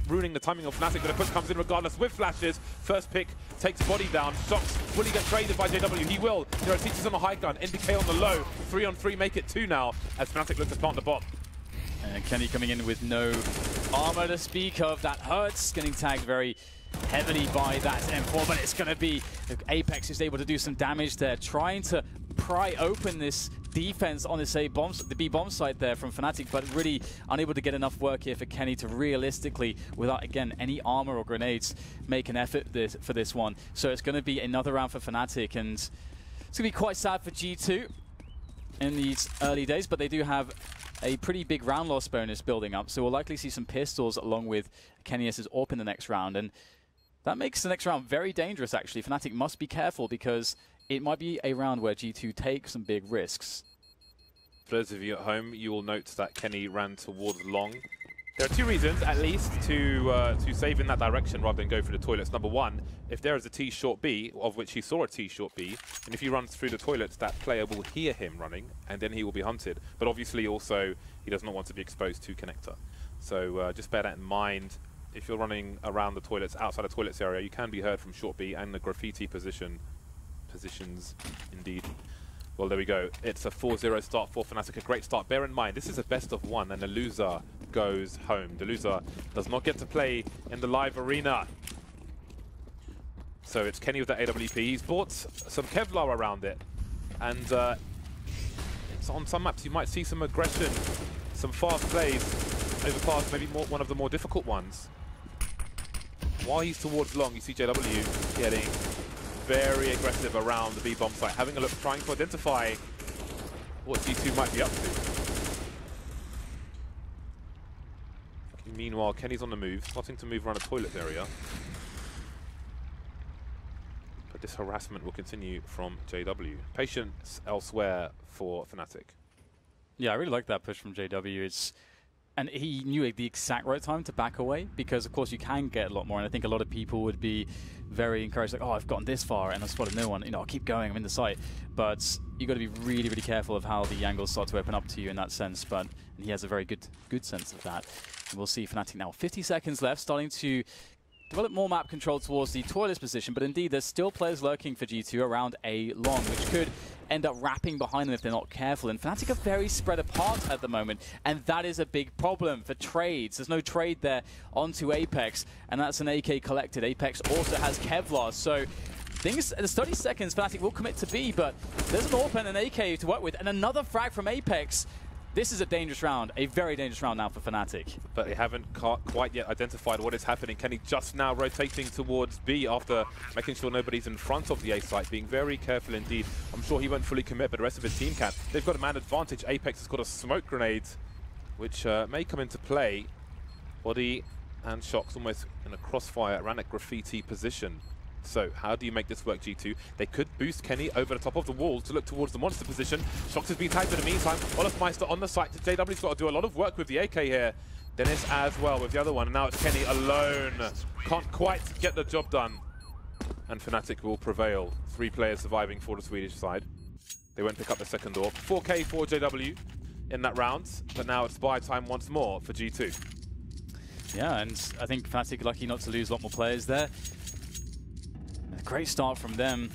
ruining the timing of fnatic, but a push comes in regardless with flashes. First pick takes body down. Shox, will he get traded by JW? He will. There are teachers on the high gun, NDK on the low. 3-on-3 make it 2 now as fnatic look to plant the bomb. And Kenny coming in with no armor to speak of. That hurts, getting tagged very heavily by that M4, but it's going to be Apex who's able to do some damage there, trying to pry open this defense on this the B bomb site there from fnatic, but really unable to get enough work here for Kenny to realistically, without again any armor or grenades, make an effort for this one. So it's going to be another round for fnatic, and it's going to be quite sad for G2 in these early days, but they do have a pretty big round loss bonus building up, so we'll likely see some pistols along with Kenny S's AWP in the next round, and that makes the next round very dangerous actually. fnatic must be careful because it might be a round where G2 take some big risks. For those of you at home, you will note that Kenny ran towards long. There are 2 reasons, at least, to save in that direction rather than go for the toilets. Number 1, if there is a T short B, of which he saw a T short B, and if he runs through the toilets, that player will hear him running, and then he will be hunted. But obviously, also, he does not want to be exposed to connector. So just bear that in mind. If you're running around the toilets, outside the toilets area, you can be heard from short B and the graffiti positions, indeed. Well, there we go. It's a 4-0 start for fnatic. A great start. Bear in mind, this is a best of 1, and the loser goes home. The loser does not get to play in the live arena. So it's Kenny with the AWP. He's bought some Kevlar around it. And it's on some maps, you might see some aggression, some fast plays over past maybe one of the more difficult ones. While he's towards long, you see JW getting very aggressive around the B bomb site, having a look, trying to identify what G2 might be up to. Meanwhile, Kenny's on the move, starting to move around the toilet area. But this harassment will continue from JW. Patience elsewhere for fnatic. Yeah, I really like that push from JW. And he knew the exact right time to back away because, of course, you can get a lot more. And I think a lot of people would be very encouraged, like, oh, I've gotten this far and I've spotted no one. You know, I'll keep going, I'm in the site. But you got to be really, really careful of how the angles start to open up to you in that sense. But he has a very good sense of that. And we'll see fnatic now. 50 seconds left, starting to develop more map control towards the toilets position. But indeed, there's still players lurking for G2 around A long, which could end up wrapping behind them if they're not careful. And fnatic are very spread apart at the moment, and that is a big problem for trades. There's no trade there onto Apex, and that's an AK collected. Apex also has Kevlar, so things, there's 30 seconds, fnatic will commit to B, but there's an AWP and an AK to work with, and another frag from Apex. This is a dangerous round, a very dangerous round now for fnatic. But they haven't quite yet identified what is happening. Kenny just now rotating towards B after making sure nobody's in front of the A site, being very careful indeed. I'm sure he won't fully commit, but the rest of his team can. They've got a man advantage. Apex has got a smoke grenade, which may come into play. Body and Shox almost in a crossfire around that graffiti position. So how do you make this work, G2? They could boost Kenny over the top of the wall to look towards the monster position. Shox has been tagged in the meantime. Olafmeister on the site. JW's got to do a lot of work with the AK here. Dennis as well with the other one. And now it's Kenny alone. Can't quite get the job done. And fnatic will prevail. 3 players surviving for the Swedish side. They won't pick up the second AWP. 4K for JW in that round. But now it's buy time once more for G2. Yeah, and I think fnatic lucky not to lose a lot more players there. Great start from them,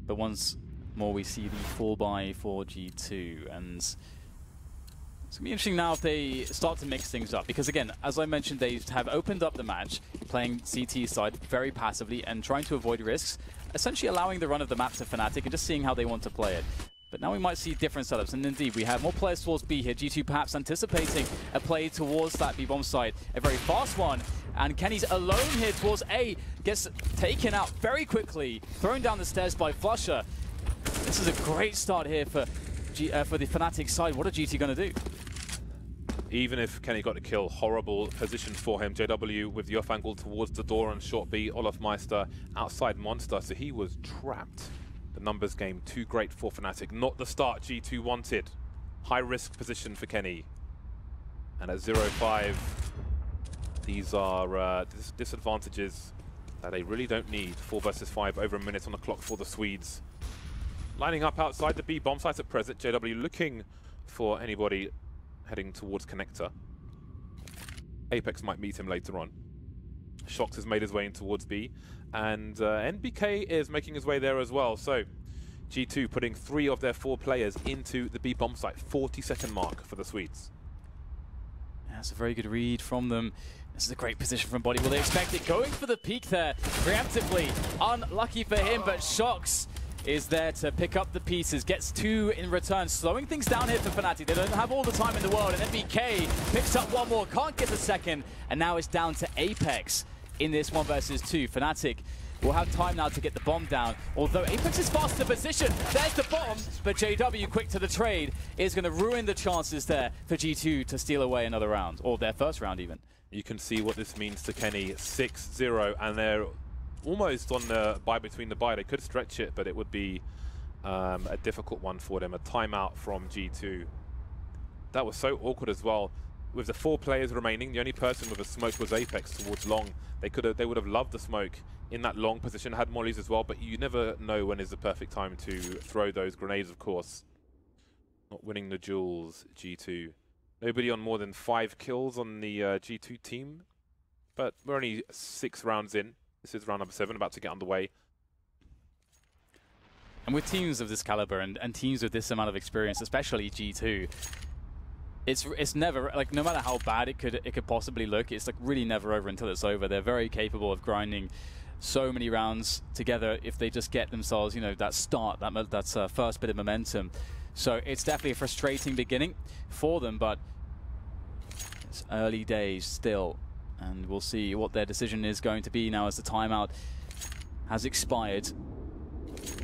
but once more we see the full buy for G2, and it's going to be interesting now if they start to mix things up, because again, as I mentioned, they have opened up the match, playing CT side very passively and trying to avoid risks, essentially allowing the run of the map to fnatic and just seeing how they want to play it. But now we might see different setups, and indeed we have more players towards B here. G2 perhaps anticipating a play towards that B bomb site, a very fast one. And Kenny's alone here towards A, gets taken out very quickly, thrown down the stairs by Flusher. This is a great start here for the fnatic side. What are G2 going to do? Even if Kenny got the kill, horrible position for him. JW with the off angle towards the door on short B. Olafmeister outside monster, so he was trapped. The numbers game too great for fnatic. Not the start G2 wanted. High risk position for Kenny. And at 0-5, these are disadvantages that they really don't need. 4 versus 5, over a minute on the clock for the Swedes. Lining up outside the B bomb site at present. JW looking for anybody heading towards connector. Apex might meet him later on. Shox has made his way in towards B, and NBK is making his way there as well. So G2 putting 3 of their 4 players into the B bomb site. 40-second mark for the Swedes. Yeah, that's a very good read from them. This is a great position from Body. Will they expect it? Going for the peak there, preemptively. Unlucky for him, but Shox is there to pick up the pieces. Gets 2 in return, slowing things down here for fnatic. They don't have all the time in the world, and MBK picks up 1 more, can't get the second, and now it's down to Apex in this 1 versus 2. fnatic will have time now to get the bomb down, although Apex is fast to position. There's the bomb, but JW, quick to the trade, is going to ruin the chances there for G2 to steal away another round, or their first round even. You can see what this means to Kenny. 6-0, and they're almost on the buy between the buy. They could stretch it, but it would be a difficult one for them. A timeout from G2. That was so awkward as well. With the 4 players remaining, the only person with a smoke was Apex towards long. They would have loved the smoke in that long position. Had mollies as well, but you never know when is the perfect time to throw those grenades, of course. Not winning the duels, G2. Nobody on more than 5 kills on the G2 team, but we're only 6 rounds in. This is round number 7, about to get underway. And with teams of this caliber and teams with this amount of experience, especially G2, it's never, like, no matter how bad it could possibly look, it's like really never over until it's over. They're very capable of grinding so many rounds together if they just get themselves, you know, that start, that's first bit of momentum. So it's definitely a frustrating beginning for them, but it's early days still, and we'll see what their decision is going to be now as the timeout has expired.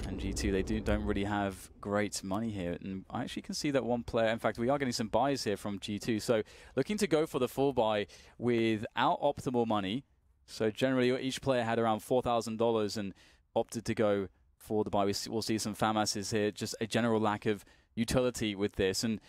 And G2, they don't really have great money here, and I actually can see that 1 player, in fact, we are getting some buys here from G2, so looking to go for the full buy without optimal money. So generally, each player had around $4,000 and opted to go for the buy. We'll see some FAMASs here, just a general lack of utility with this, and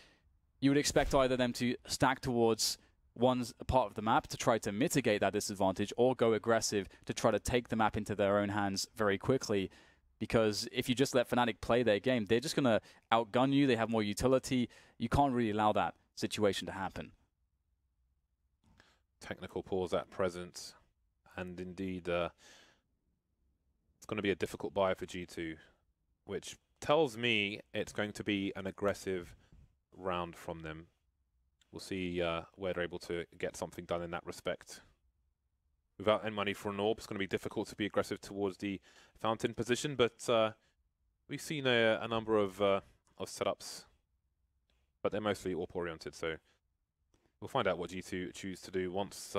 you would expect either them to stack towards one part of the map to try to mitigate that disadvantage, or go aggressive to try to take the map into their own hands very quickly. Because if you just let fnatic play their game, they're just going to outgun you. They have more utility. You can't really allow that situation to happen. Technical pause at present, and indeed it's going to be a difficult buy for G2, which tells me it's going to be an aggressive round from them. We'll see where they're able to get something done in that respect. Without any money for an AWP, it's going to be difficult to be aggressive towards the fountain position, but we've seen a number of setups, but they're mostly AWP oriented, so we'll find out what G2 choose to do once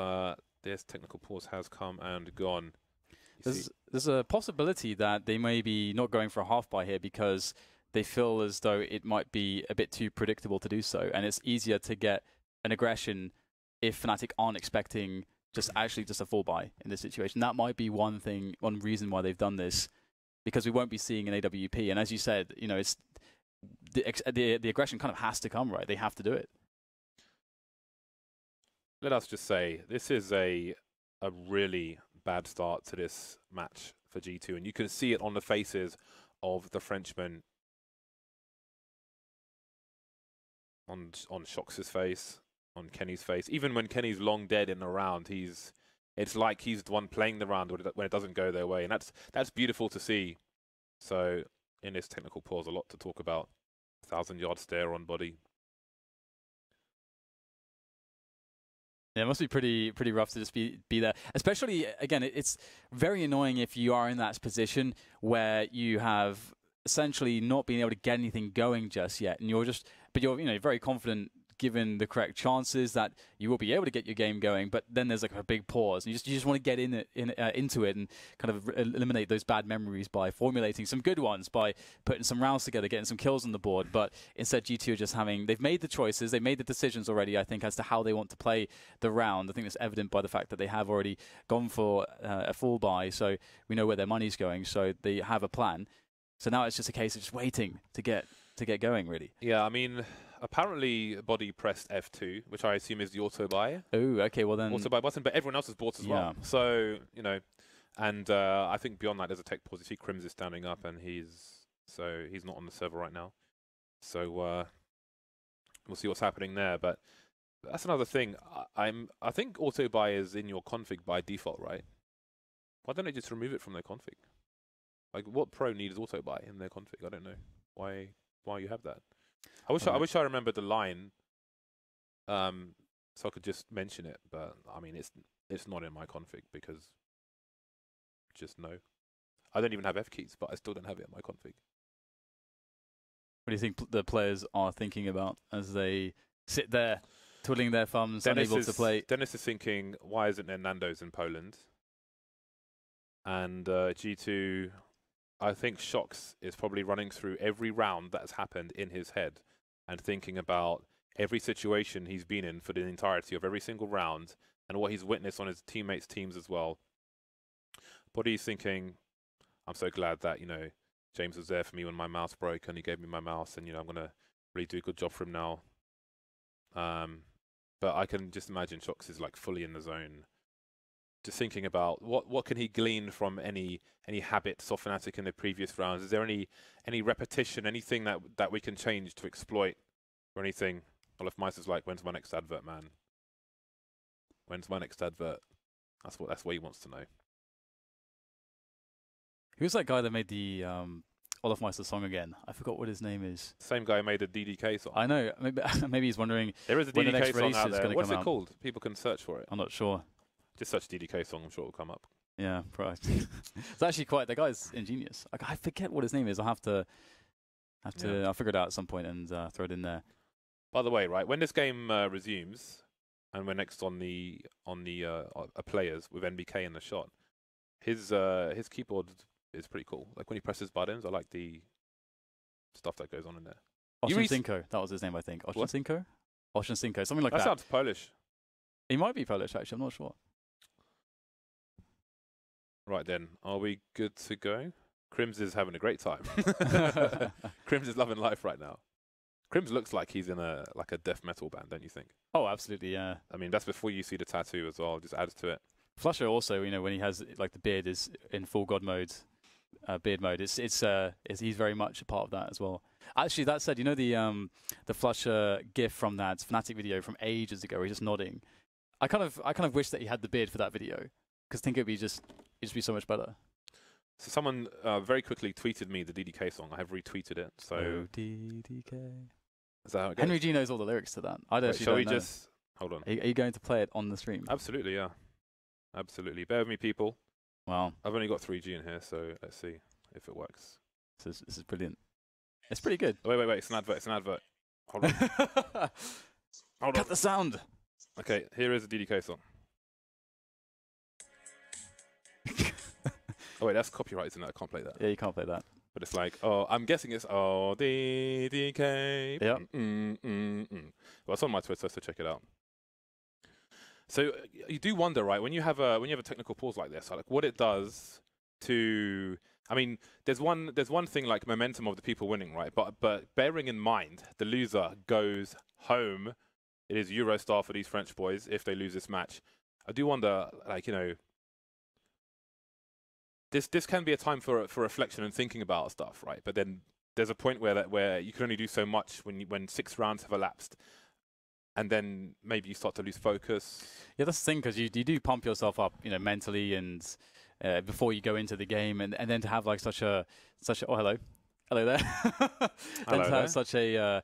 this technical pause has come and gone. There's a possibility that they may be not going for a half buy here because they feel as though it might be a bit too predictable to do so, and it's easier to get an aggression if fnatic aren't expecting just a full buy in this situation. That might be one reason why they've done this, because we won't be seeing an AWP. And as you said, you know, it's the aggression kind of has to come, right? They have to do it. Let us just say this is a really bad start to this match for G2, and you can see it on the faces of the Frenchmen, on Shox's face, on Kenny's face. Even when Kenny's long dead in the round, it's like he's the one playing the round when it doesn't go their way, and that's beautiful to see. So in this technical pause, a lot to talk about. 1,000-yard stare on Body. Yeah, it must be pretty rough to just be there. Especially, again, it's very annoying if you are in that position where you have essentially not been able to get anything going just yet, and you're very confident, given the correct chances, that you will be able to get your game going, but then there's like a big pause, and you just want to get into it and kind of eliminate those bad memories by formulating some good ones, by putting some rounds together, getting some kills on the board. But instead, G2 are just they've made the choices, they've made the decisions already, I think, as to how they want to play the round. I think that's evident by the fact that they have already gone for a full buy, so we know where their money's going, so they have a plan. So now it's just a case of just waiting to get going, really. Yeah, I mean, apparently Body pressed F2, which I assume is the auto buy. Oh, okay, well then... Auto buy button, but everyone else has bought as well. So, you know, and I think beyond that there's a tech pause. You see Crims is standing up, and he's not on the server right now. So we'll see what's happening there. But That's another thing. I think auto buy is in your config by default, right? Why don't they just remove it from their config? Like, what pro needs auto buy in their config? I don't know why you have that. I wish I remembered the line, so I could just mention it. But I mean, it's not in my config because just no. I don't even have F keys, but I still don't have it in my config. What do you think the players are thinking about as they sit there, twiddling their thumbs, unable to play? Dennis is thinking, why isn't there Nando's in Poland? And G2, I think Shox is probably running through every round that's happened in his head and thinking about every situation he's been in for the entirety of every single round and what he's witnessed on his teammates' teams as well. But he's thinking, I'm so glad that, you know, James was there for me when my mouse broke and he gave me my mouse and, you know, I'm going to really do a good job for him now. But I can just imagine Shox is like fully in the zone, just thinking about what can he glean from any habits of fnatic in the previous rounds. Is there any repetition, anything that we can change to exploit or anything? Well, if Mice is like, when's my next advert, man? When's my next advert? That's what he wants to know. Who's that guy that made the Olaf Meister song again? I forgot what his name is. Same guy who made the DDK song. I know. Maybe he's wondering. There is a when the next DDK song release out is there. gonna What's come it out. called? People can search for it. I'm not sure. Just search DDK song. I'm sure it'll come up. Yeah, right. It's actually quite. The guy's ingenious. I forget what his name is. I'll have to. I'll figure it out at some point and throw it in there. By the way, right, when this game resumes, and we're next on the players with NBK in the shot, his keyboard is pretty cool. Like when he presses buttons, I like the stuff that goes on in there. Oshinsinko, that was his name, I think. Oshinsinko? Oshinsinko, something like that. That sounds Polish. He might be Polish, actually. I'm not sure. Right then, are we good to go? Crims is having a great time. Crims is loving life right now. Crims looks like he's in a death metal band, don't you think? Oh, absolutely, yeah. I mean, that's before you see the tattoo as well. Just adds to it. Flusher also, you know, when he has like the beard is in full god mode, beard mode. He's very much a part of that as well. Actually, that said, you know the Flusher GIF from that Fnatic video from ages ago, where he's just nodding. I kind of wish that he had the beard for that video, because I think it'd just be so much better. So someone very quickly tweeted me the DDK song. I have retweeted it. So oh, DDK. Is that how it goes? Henry G knows all the lyrics to that. I don't. Shall we just hold on? Are you going to play it on the stream? Absolutely, yeah. Absolutely. Bear with me, people. Wow. I've only got 3G in here, so let's see if it works. This is brilliant. It's pretty good. Oh, wait. It's an advert. It's an advert. Hold on. Hold Cut the sound. Okay, here is a DDK song. Oh, wait, that's copyright, isn't it? I can't play that. Yeah, you can't play that. But it's like, oh, I'm guessing it's DDK. Yep. Well, it's on my Twitter, so check it out. So you do wonder, right, when you have a technical pause like this, like what it does to, I mean, there's one thing like momentum of the people winning, right? But bearing in mind the loser goes home, it is Eurostar for these French boys if they lose this match. I do wonder, like, you know, this can be a time for reflection and thinking about stuff, right? But then there's a point where you can only do so much when 6 rounds have elapsed. And then maybe you start to lose focus. Yeah, that's the thing, because you do pump yourself up, you know, mentally and before you go into the game, and then to have like such a oh, hello there, hello to have such a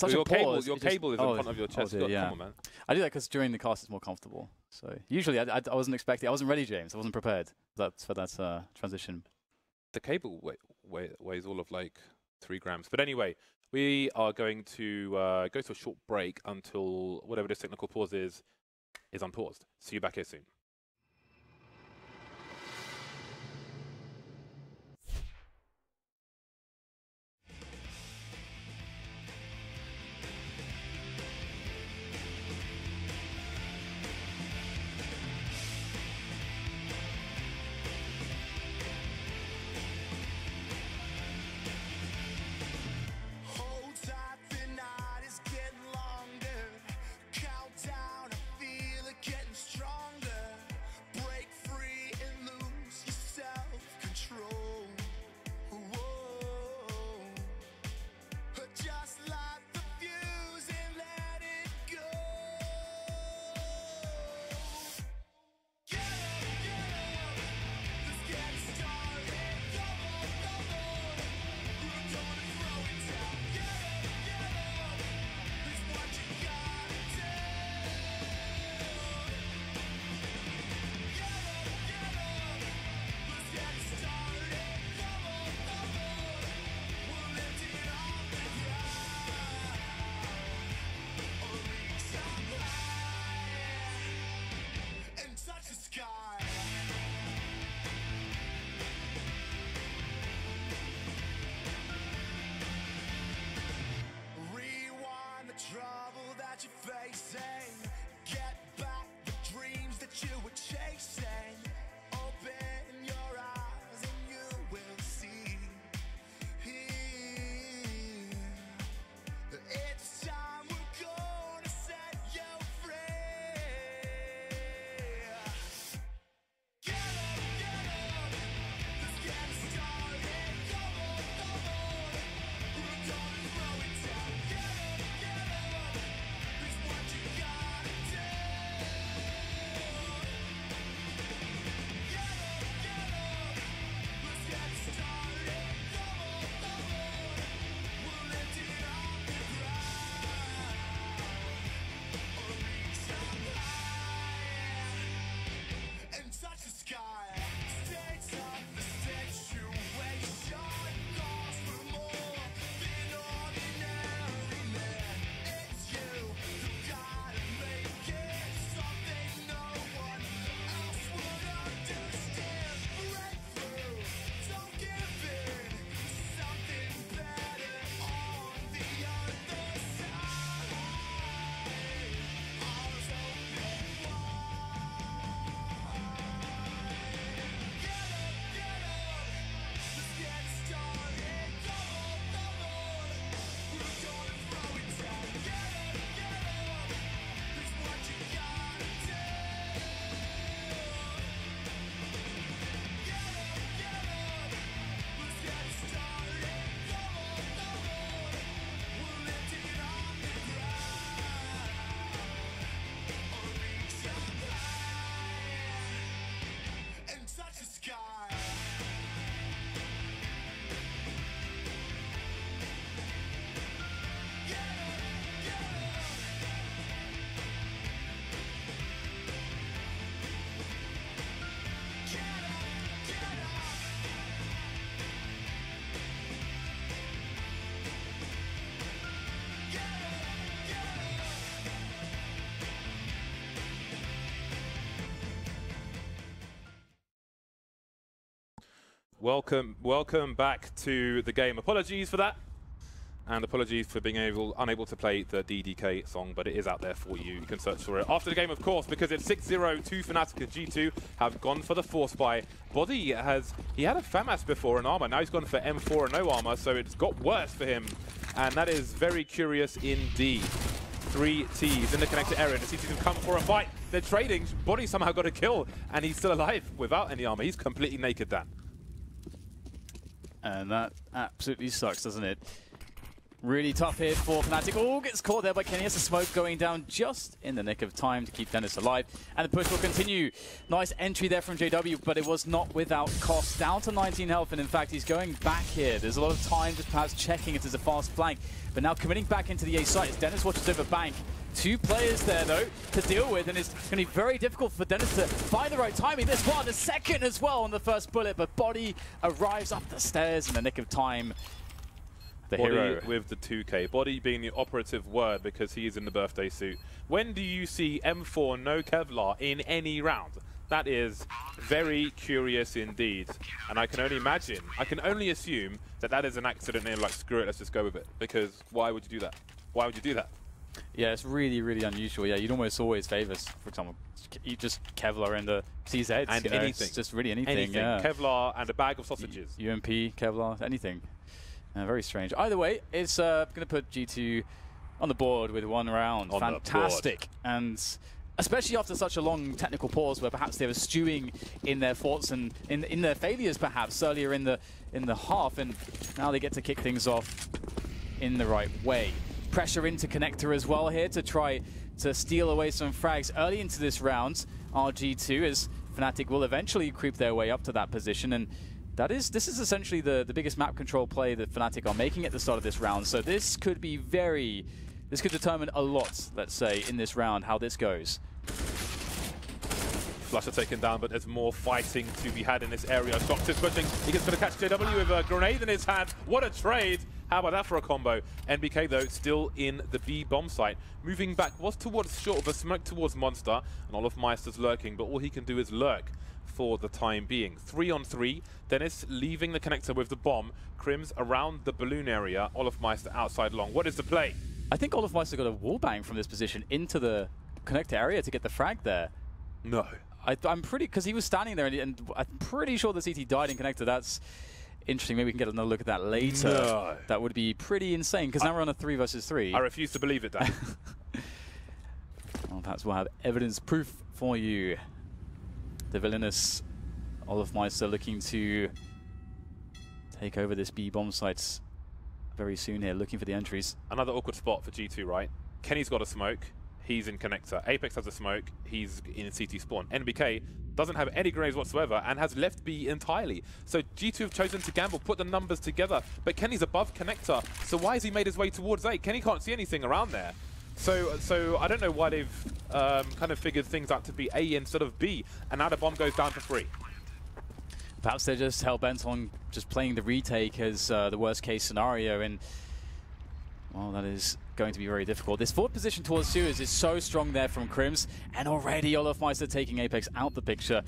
your pause. Your cable is in front of your chest. Dear, yeah. Come on, man. I do that because during the cast it's more comfortable. So usually I wasn't expecting. I wasn't ready, James. I wasn't prepared for that transition. The cable weighs all of like 3 grams. But anyway. We are going to go to a short break until whatever this technical pause is unpaused. See you back here soon. Welcome back to the game. Apologies for that. And apologies for being unable to play the DDK song, but it is out there for you. You can search for it after the game, of course, because it's 6-0 to Fnatic and G2 have gone for the Force Buy. Body he had a FAMAS before in armor. Now he's gone for M4 and no armor, so it's got worse for him. And that is very curious indeed. 3 Ts in the connector area. The CTs have come for a fight. They're trading. Body somehow got a kill, and he's still alive without any armor. He's completely naked, Dan. And that absolutely sucks, doesn't it? Really tough here for Fnatic. Oh, gets caught there by Kenny. Has the smoke going down just in the nick of time to keep Dennis alive. And the push will continue. Nice entry there from JW, but it was not without cost. Down to 19 health, and in fact, he's going back here. There's a lot of time just perhaps checking if there's a fast flank. But now committing back into the A site as Dennis watches over bank. 2 players there, though, to deal with, and it's going to be very difficult for Dennis to find the right timing. This one, the second as well on the first bullet, but Body arrives up the stairs in the nick of time. The Body hero with the 2K. Body being the operative word because he is in the birthday suit. When do you see M4 no Kevlar in any round? That is very curious indeed. And I can only imagine, I can only assume that that is an accident and like, screw it, let's just go with it. Because why would you do that? Why would you do that? Yeah, it's really, really unusual. Yeah, you'd almost always favors, for example, you just Kevlar in the CZs. And you know, anything. it's just really anything. Yeah. Kevlar and a bag of sausages. UMP, Kevlar, anything. Very strange. Either way, it's going to put G2 on the board with 1 round. Fantastic. And especially after such a long technical pause where perhaps they were stewing in their thoughts and in their failures perhaps earlier in the half, and now they get to kick things off in the right way. Pressure into connector as well here to try to steal away some frags early into this round. RG2 as Fnatic will eventually creep their way up to that position, and this is essentially the biggest map control play that Fnatic are making at the start of this round. So this could be this could determine a lot, let's say, in this round, how this goes. Flusher taken down, but there's more fighting to be had in this area. Shox is pushing. He gets going to catch JW with a grenade in his hand. What a trade! How about that for a combo? NBK, though, still in the B bomb site. Moving back was towards short of a smoke towards Monster, and Olofmeister's lurking, but all he can do is lurk for the time being. 3-on-3. Dennis leaving the connector with the bomb. Crims around the balloon area. Olofmeister outside long. What is the play? I think Olofmeister got a wallbang from this position into the connector area to get the frag there. No. I'm pretty, because he was standing there, and I'm pretty sure the CT died in connector. That's interesting. Maybe we can get another look at that later. No. That would be pretty insane, because now we're on a 3 versus 3. I refuse to believe it, Dan. Well, perhaps we'll have evidence proof for you. The villainous Olofmeister looking to take over this B bomb sites very soon here, looking for the entries. Another awkward spot for G2, right? Kenny's got a smoke. He's in connector. Apex has a smoke. He's in CT spawn. NBK doesn't have any grenades whatsoever and has left B entirely. So G2 have chosen to gamble, put the numbers together, but Kenny's above connector. So why has he made his way towards A? Kenny can't see anything around there. So I don't know why they've kind of figured things out to be A instead of B, and now the bomb goes down to 3. Perhaps they're just hell-bent on just playing the retake as the worst-case scenario, and well, that is going to be very difficult. This forward position towards Sewers is so strong there from Crims, and already Olofmeister taking Apex out the picture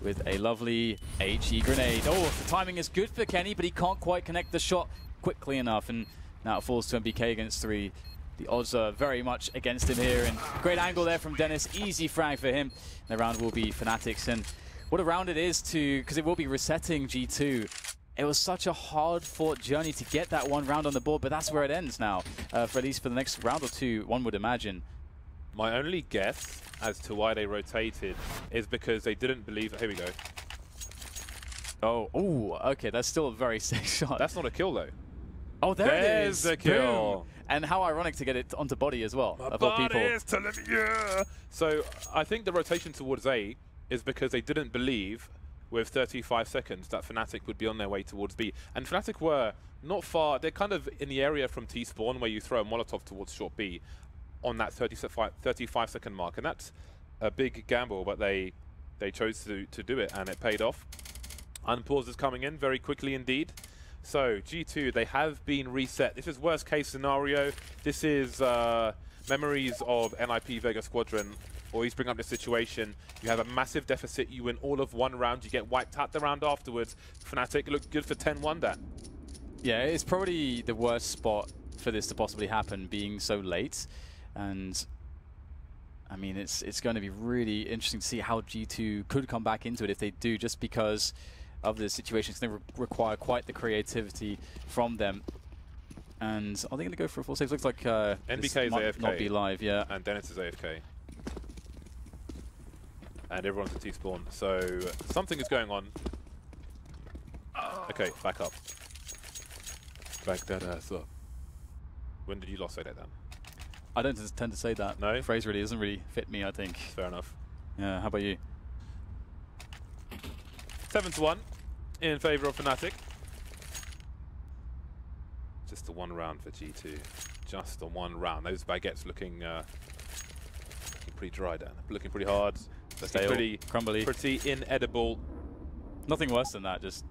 with a lovely HE grenade. Oh, the timing is good for Kenny, but he can't quite connect the shot quickly enough, and now it falls to MBK against 3. The odds are very much against him here, and great angle there from Dennis. Easy frag for him. The round will be Fnatic's, and what a round it is because it will be resetting G2. It was such a hard-fought journey to get that 1 round on the board, but that's where it ends now, for at least for the next round or 2, one would imagine. My only guess as to why they rotated is because they didn't believe... Here we go. Oh, okay, that's still a very safe shot. That's not a kill, though. Oh, there's the kill. Boom. And how ironic to get it onto Body as well, My of all people. is telling me, yeah. So I think the rotation towards A is because they didn't believe with 35 seconds that Fnatic would be on their way towards B. And Fnatic were not far. They're kind of in the area from T-spawn where you throw a Molotov towards short B on that 35-second mark. And that's a big gamble, but they chose to do it, and it paid off. Unpause is coming in very quickly indeed. So G2, they have been reset. This is worst case scenario. This is memories of NIP Vega Squadron always bring up the situation. You have a massive deficit. You win all of one round. You get wiped out the round afterwards. Fnatic look good for 10-1 there. Yeah, it's probably the worst spot for this to possibly happen, being so late. And I mean, it's going to be really interesting to see how G2 could come back into it if they do, just because of the situation. It's going to require quite the creativity from them. And are they going to go for a full save? Looks like NBK is AFK. Not be live, yeah. And Dennis is AFK. And everyone's at T-spawn. So something is going on. Okay, back up. Back that ass up. When did you last say that then? I don't tend to say that. No? The phrase really doesn't really fit me, I think. Fair enough. Yeah, how about you? 7-1 in favour of Fnatic. Just the one round for G2. Just the one round. Those baguettes looking pretty dry down. Looking pretty hard. Stale, pretty crumbly. Pretty inedible. Nothing worse than that, just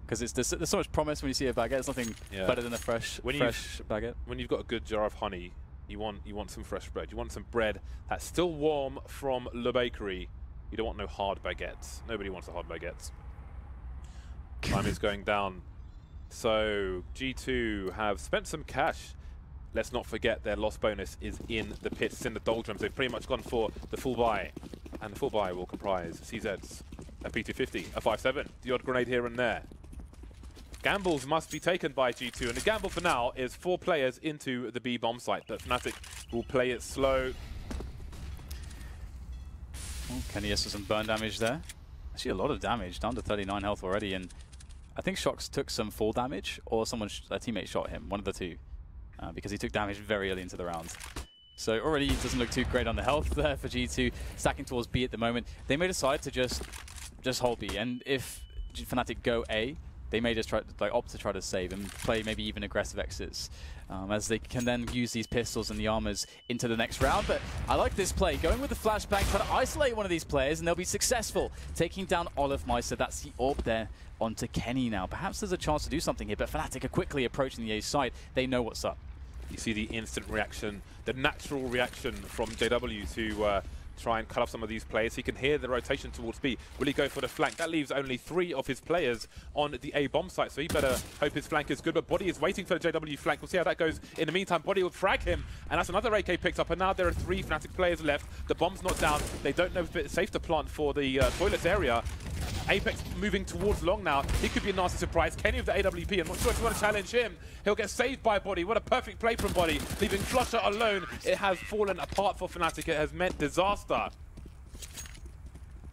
because there's so much promise when you see a baguette. There's nothing better than a fresh baguette. When you've got a good jar of honey, you want some fresh bread. You want some bread that's still warm from Le Bakery. You don't want no hard baguettes. Nobody wants a hard baguette. Time is going down. So G2 have spent some cash. Let's not forget their loss bonus is in the pits, it's in the doldrums. They've pretty much gone for the full buy. And the full buy will comprise CZs, a P250, a 5.7, the odd grenade here and there. Gambles must be taken by G2, and the gamble for now is 4 players into the B bomb site, but Fnatic will play it slow. Oh, Kenny has some burn damage there. Actually a lot of damage, down to 39 health already, and I think Shox took some fall damage, or a teammate shot him, one of the two, because he took damage very early into the round. So already it doesn't look too great on the health there for G2, stacking towards B at the moment. They may decide to just hold B, and if Fnatic go A, they may just opt to try to save and play maybe even aggressive exits, as they can then use these pistols and the armors into the next round. But I like this play, going with the flashbang, trying to isolate one of these players, and they'll be successful, taking down Olaf Meister. That's the AWP there onto Kenny now. Perhaps there's a chance to do something here, but Fnatic are quickly approaching the A side. They know what's up. You see the instant reaction, the natural reaction from JW to try and cut off some of these players. He can hear the rotation towards B. Will he go for the flank? That leaves only 3 of his players on the A bomb site, so he better hope his flank is good. But Body is waiting for the JW flank. We'll see how that goes. In the meantime, Body will frag him, and that's another AK picked up. And now there are 3 Fnatic players left. The bomb's not down. They don't know if it's safe to plant for the toilets area. Apex moving towards long now. He could be a nasty surprise. Kenny with the AWP. I'm not sure if you want to challenge him. He'll get saved by Body. What a perfect play from Body. Leaving Flusher alone. It has fallen apart for Fnatic. It has meant disaster.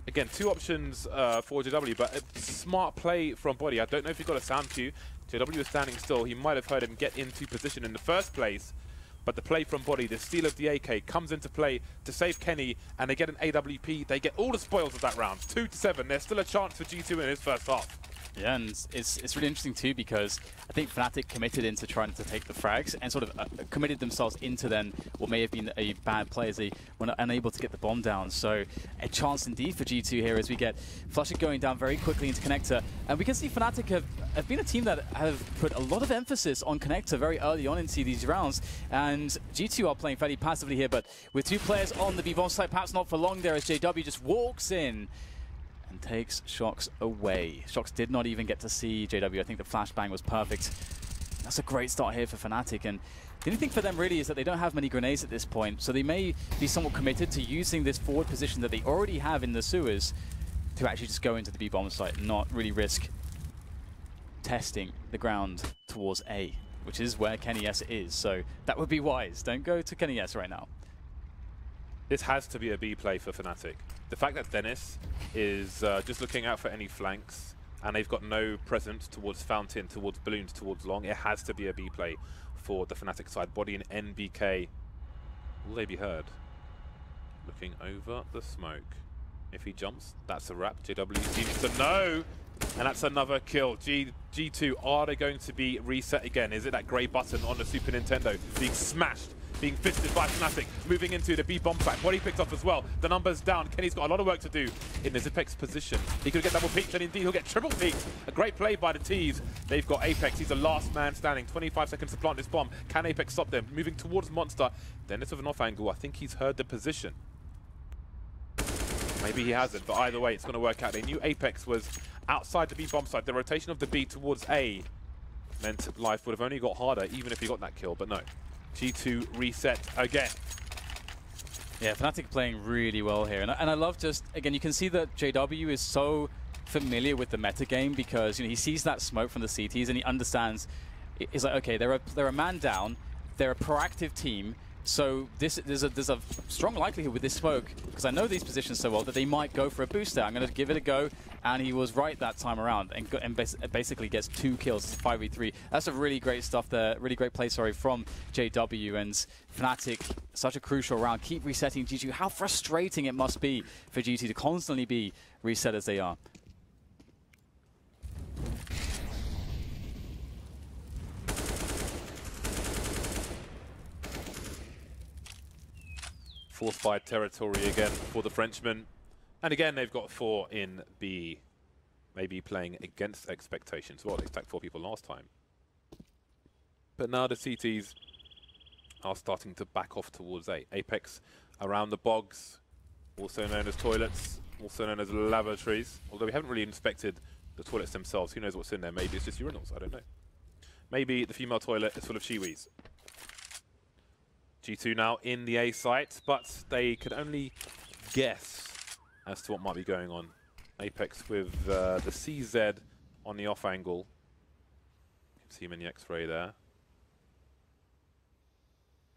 Again, 2 options for JW, but a smart play from Body. I don't know if he got a sound cue. JW is standing still. He might have heard him get into position in the first place. But the play from Body, the steal of the AK, comes into play to save Kenny, and they get an AWP. They get all the spoils of that round. 2-7. There's still a chance for G2 in his first half. Yeah, and it's really interesting too, because I think Fnatic committed into trying to take the frags and sort of committed themselves into then what may have been a bad play as they were unable to get the bomb down. So a chance indeed for G2 here as we get Flusher going down very quickly into Connector. And we can see Fnatic have been a team that have put a lot of emphasis on Connector very early on into these rounds. And G2 are playing fairly passively here, but with 2 players on the B bomb site, perhaps not for long there, as JW just walks in and takes Shox away. Shox did not even get to see JW. I think the flashbang was perfect. That's a great start here for Fnatic, and the only thing for them really is that they don't have many grenades at this point, so they may be somewhat committed to using this forward position that they already have in the sewers to actually just go into the B bomb site and not really risk testing the ground towards A, which is where Kenny S is. So that would be wise. Don't go to Kenny S right now. This has to be a B play for Fnatic. The fact that Dennis is just looking out for any flanks, and they've got no presence towards Fountain, towards Balloons, towards Long, it has to be a B play for the Fnatic side. Body and NBK, will they be heard? Looking over the smoke. If he jumps, that's a wrap. JW seems to know, and that's another kill. G2, are they going to be reset again? Is it that grey button on the Super Nintendo being smashed? Being fisted by Fnatic, moving into the B bomb site. Body picked up as well. The numbers down. Kenny's got a lot of work to do in this Apex position. He could get double peaked, and indeed he'll get triple peaked. A great play by the T's. They've got Apex. He's the last man standing. 25 seconds to plant this bomb. Can Apex stop them? Moving towards Monster. Dennis with an off angle. I think he's heard the position. Maybe he hasn't, but either way, it's going to work out. They knew Apex was outside the B bomb site. The rotation of the B towards A meant life would have only got harder, even if he got that kill, but no. G2 reset again. Yeah, Fnatic playing really well here. And I love just, again, you can see that JW is so familiar with the meta game because he sees that smoke from the CTs and he understands, he's like, okay, they're a man down, they're a proactive team, so there's a strong likelihood with this smoke, because I know these positions so well, that they might go for a boost there. I'm going to give it a go, and he was right that time around, and basically gets 2 kills. It's 5v3. That's a really great stuff there, really great play, sorry, from JW, and Fnatic, such a crucial round. Keep resetting G2. How frustrating it must be for G2 to constantly be reset as they are. Force-fired territory again for the Frenchmen. And again, they've got 4 in B. Maybe playing against expectations. Well, they stacked 4 people last time. But now the CTs are starting to back off towards A. Apex around the bogs, also known as toilets, also known as lavatories. Although we haven't really inspected the toilets themselves. Who knows what's in there? Maybe it's just urinals. I don't know. Maybe the female toilet is full of shiwis. G2 now in the A site, but they could only guess as to what might be going on. Apex with the CZ on the off angle. You can see him in the X-ray there.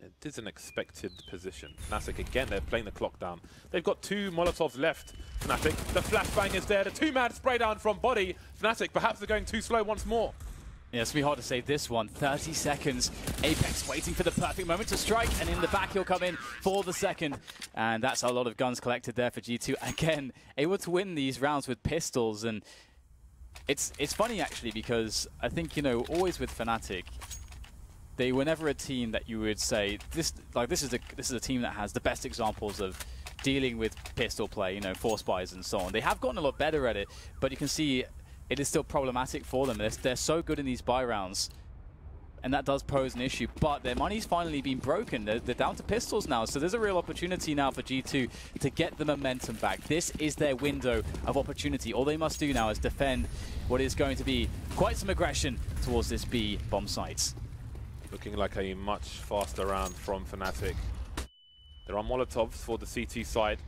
It is an expected position. Fnatic again, they're playing the clock down. They've got 2 Molotovs left, Fnatic. The flashbang is there, the 2-man spray down from body. Fnatic, perhaps they're going too slow once more. Yeah, it's going to be hard to save this one. 30 seconds. Apex waiting for the perfect moment to strike, and in the back he'll come in for the second. And that's a lot of guns collected there for G2. Again, able to win these rounds with pistols. And it's funny, actually, because I think, always with Fnatic, they were never a team that you would say, this is a team that has the best examples of dealing with pistol play, force buys and so on. They have gotten a lot better at it, but you can see it is still problematic for them. They're so good in these buy rounds, and that does pose an issue, but their money's finally been broken. They're down to pistols now, so there's a real opportunity now for G2 to get the momentum back. This is their window of opportunity. All they must do now is defend what is going to be quite some aggression towards this B bomb site. Looking like a much faster round from Fnatic. There are Molotovs for the CT side.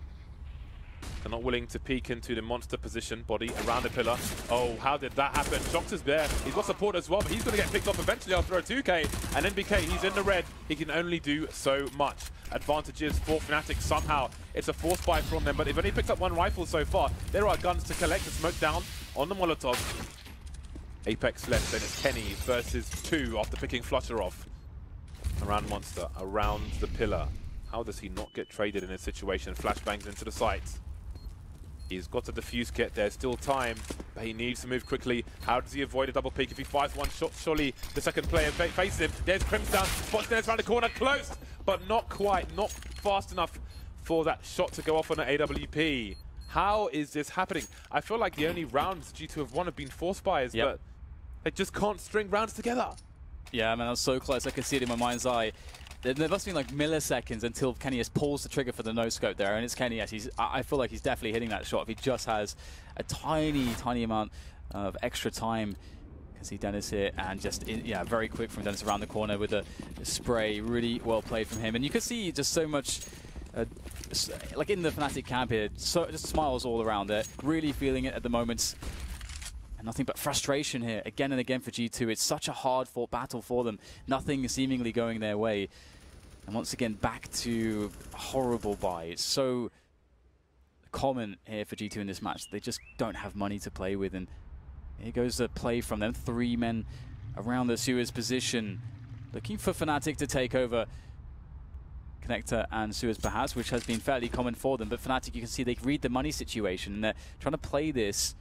They're not willing to peek into the monster position. Body around the pillar. Oh, how did that happen? Shox is there. He's got support as well, but he's going to get picked off eventually after a 2K. And NBK, he's in the red. He can only do so much. Advantages for Fnatic somehow. It's a force buy from them, but they've only picked up 1 rifle so far. There are guns to collect. The smoke down on the Molotov. Apex left, then it's Kenny versus 2 after picking Flusher off. Around Monster, around the pillar. How does he not get traded in this situation? Flashbangs into the site. He's got a defuse kit, there's still time, but he needs to move quickly. How does he avoid a double peek? If he fires 1 shot, surely the second player faces him. There's Crim's down, spots Dennis around the corner, close, but not quite, not fast enough for that shot to go off on an AWP. How is this happening? I feel like the only rounds G2 have won have been force buys, but they just can't string rounds together. Yeah, man, that was so close. I could see it in my mind's eye. There must have been like milliseconds until Kenny has pulls the trigger for the no-scope there, and it's Kenny. Yes, I feel like he's definitely hitting that shot if he just has a tiny, tiny amount of extra time. You can see Dennis here, and just, very quick from Dennis around the corner with a spray. Really well played from him. And you can see just so much, like in the Fnatic camp here, so just smiles all around there. Really feeling it at the moment. And nothing but frustration here, again and again for G2. It's such a hard-fought battle for them. Nothing seemingly going their way. And once again, back to a horrible buy. It's so common here for G2 in this match. They just don't have money to play with. And here goes the play from them. 3 men around the Suez position. Looking for Fnatic to take over Connector and Suez perhaps, which has been fairly common for them. But Fnatic, you can see they read the money situation. And they're trying to play this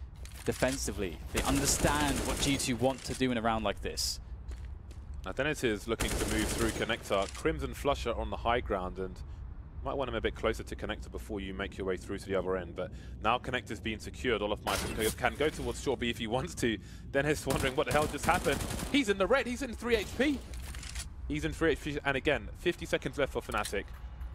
defensively. They understand what G2 want to do in a round like this. Now Dennis is looking to move through Connector. Crimson Flusher on the high ground, and might want him a bit closer to Connector before you make your way through to the other end. But now Connector's being secured. Olofmeister can go towards short B if he wants to. Dennis wondering what the hell just happened. He's in the red. He's in 3 HP. He's in 3 HP. And again, 50 seconds left for Fnatic.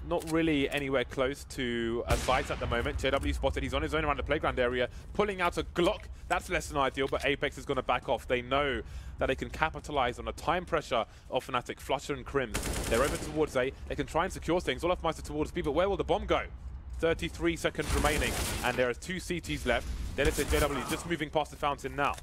not really anywhere close to a site at the moment. JW spotted, he's on his own around the playground area, pulling out a Glock. That's less than ideal, but Apex is going to back off. They know that they can capitalize on the time pressure of fnatic. Flusher and Crims, they're over towards A. They can try and secure things. Olofmeister towards B, but where will the bomb go? 33 seconds remaining, and there are 2 CTs left. Then it's a JW just moving past the fountain now.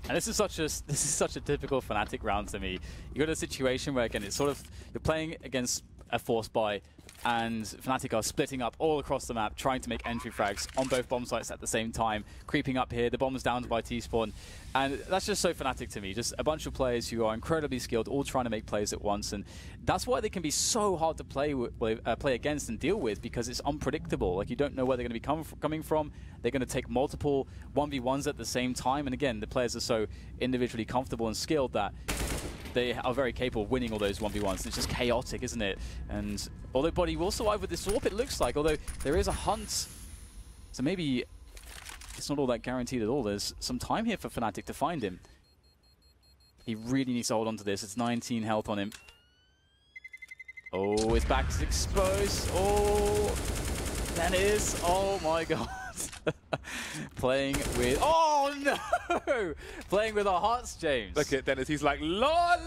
And this is such a typical Fnatic round to me. You got a situation where, again, it's sort of, you're playing against a force buy, and Fnatic are splitting up all across the map, trying to make entry frags on both bomb sites at the same time, creeping up here. The bomb's down by T-Spawn, and that's just so Fnatic to me. Just a bunch of players who are incredibly skilled, all trying to make plays at once, and that's why they can be so hard to play against and deal with, because it's unpredictable. Like, you don't know where they're going to be coming from. They're going to take multiple 1v1s at the same time, and again, the players are so individually comfortable and skilled that they are very capable of winning all those 1v1s. It's just chaotic, isn't it? And although Body will survive with this AWP, it looks like, although there is a hunt, so maybe it's not all that guaranteed at all. There's some time here for Fnatic to find him. He really needs to hold on to this. It's 19 health on him. Oh, his back is exposed. Oh, Dennis. Oh my god. Playing with... Oh no! Playing with our hearts, James. Look at Dennis. He's like, LOL!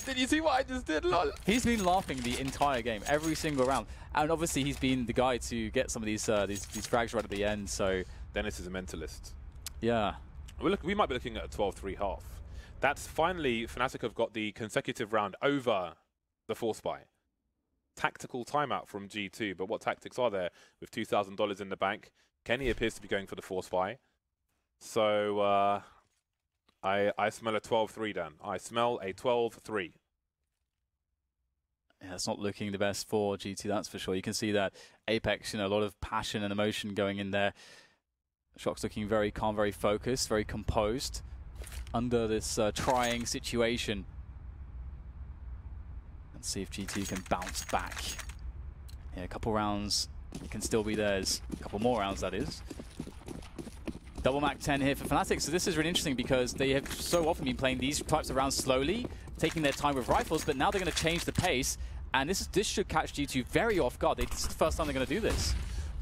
Did you see what I just did? LOL! He's been laughing the entire game, every single round. And obviously he's been the guy to get some of these frags right at the end, so... Dennis is a mentalist. Yeah. We might be looking at a 12-3 half. That's finally, Fnatic have got the consecutive round over the force buy. Tactical timeout from G2, but what tactics are there with $2,000 in the bank? Kenny appears to be going for the force buy. So I smell a 12-3, Dan. I smell a 12-3. Yeah, it's not looking the best for G2, that's for sure. You can see that Apex, a lot of passion and emotion going in there. Shock's looking very calm, very focused, very composed under this trying situation. Let's see if G2 can bounce back. Yeah, a couple rounds, it can still be theirs. A couple more rounds, that is. Double Mac 10 here for Fnatic. So this is really interesting because they have so often been playing these types of rounds slowly, taking their time with rifles, but now they're going to change the pace. And this should catch G2 very off guard. This is the first time they're going to do this.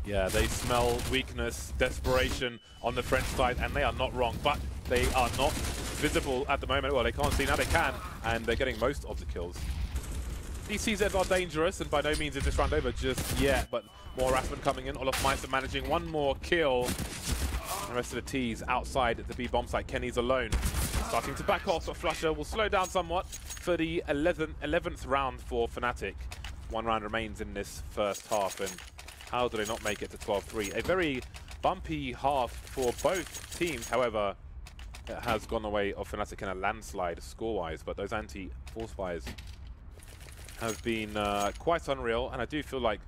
Yeah, they smell weakness, desperation on the French side, and they are not wrong, but they are not visible at the moment. Well, they can't see, now they can, and they're getting most of the kills. These CZs are dangerous, and by no means is this round over just yet, but more harassment coming in. Olofmeister managing one more kill. The rest of the T's outside the B bomb site. Kenny's alone, starting to back off, but Flusher will slow down somewhat for the 11th round for Fnatic. 1 round remains in this first half, and how do they not make it to 12-3? A very bumpy half for both teams, however, it has gone the way of Fnatic in a landslide score-wise, but those anti-force buys have been quite unreal, and I do feel like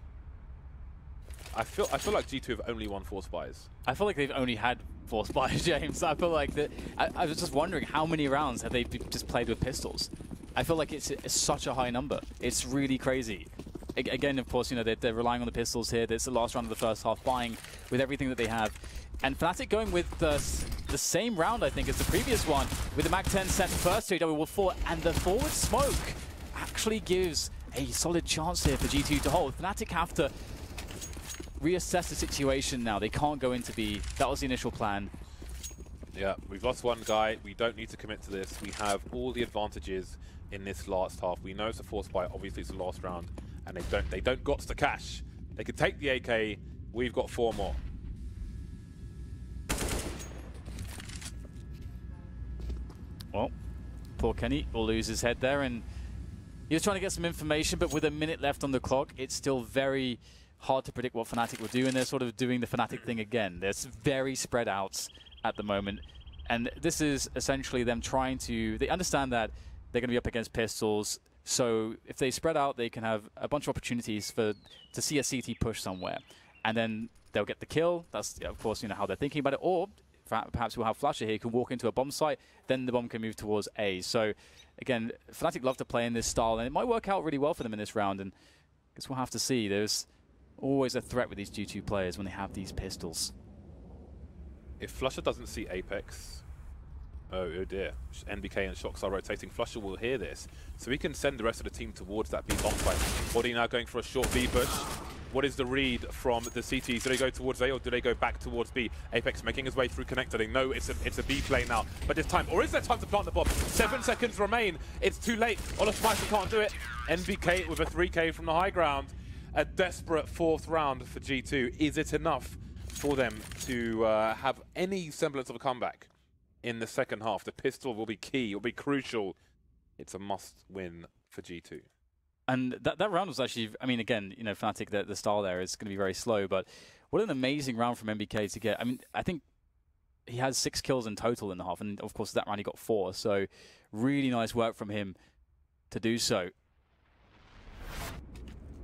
I feel like G2 have only won force buys. I feel like they've only had force buys, James. I feel like that. I was just wondering how many rounds have they just played with pistols. I feel like it's such a high number. It's really crazy. Again, of course, they're relying on the pistols here. It's the last round of the first half, buying with everything that they have. And Fnatic going with the same round, I think, as the previous one, with the Mac 10 set first, JW will fall, and the forward smoke actually gives a solid chance here for G2 to hold. Fnatic have to reassess the situation now. They can't go into B. That was the initial plan. Yeah, we've lost one guy. We don't need to commit to this. We have all the advantages in this last half. We know it's a force buy. Obviously, it's the last round, and they don't got to cash. They can take the AK. We've got 4 more. Well, poor Kenny will lose his head there, and he was trying to get some information, but with a minute left on the clock, it's still very hard to predict what Fnatic will do, and they're sort of doing the Fnatic thing again. They're very spread out at the moment, and this is essentially them trying to... They understand that they're going to be up against pistols, so if they spread out, they can have a bunch of opportunities to see a CT push somewhere, and then they'll get the kill. That's, of course, how they're thinking about it, or perhaps we'll have Flusher here who can walk into a bomb site, then the bomb can move towards A. So, again, Fnatic love to play in this style, and it might work out really well for them in this round, and I guess we'll have to see. There's always a threat with these G2 players when they have these pistols. If Flusher doesn't see Apex, Oh dear. NBK and Shox are rotating. Flusher will hear this, so he can send the rest of the team towards that B bomb site. Body now going for a short B push. What is the read from the CTs? Do they go towards A or do they go back towards B? Apex making his way through connector. They know it's a B play now, but it's time. Or is there time to plant the bomb? 7 seconds remain. It's too late. Olofmeister can't do it. NBK with a 3K from the high ground. A desperate 4th round for G2. Is it enough for them to have any semblance of a comeback in the second half? The pistol will be key. It will be crucial. It's a must-win for G2. And that round was actually, I mean, again, you know, Fnatic, the style there is going to be very slow, but what an amazing round from MBK to get. I mean, I think he has 6 kills in total in the half, and of course that round he got 4, so really nice work from him to do so.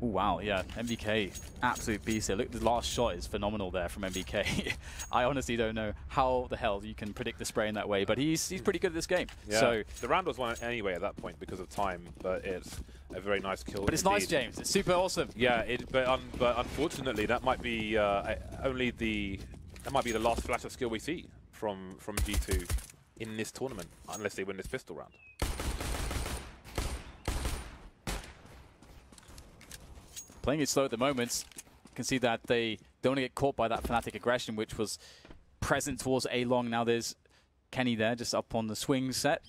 Oh, wow, yeah, MBK, absolute beast there. Look, the last shot is phenomenal there from MBK. I honestly don't know how the hell you can predict the spray in that way, but he's pretty good at this game. Yeah. So the round was won anyway at that point because of time, but it's a very nice kill. But it's indeed. nice, James. It's super awesome. Yeah, but unfortunately, that might be the last flash of skill we see from G2 in this tournament, unless they win this pistol round. Playing it slow at the moment. You can see that they don't want to get caught by that Fnatic aggression, which was present towards A long. Now there's Kenny there, just up on the swing set.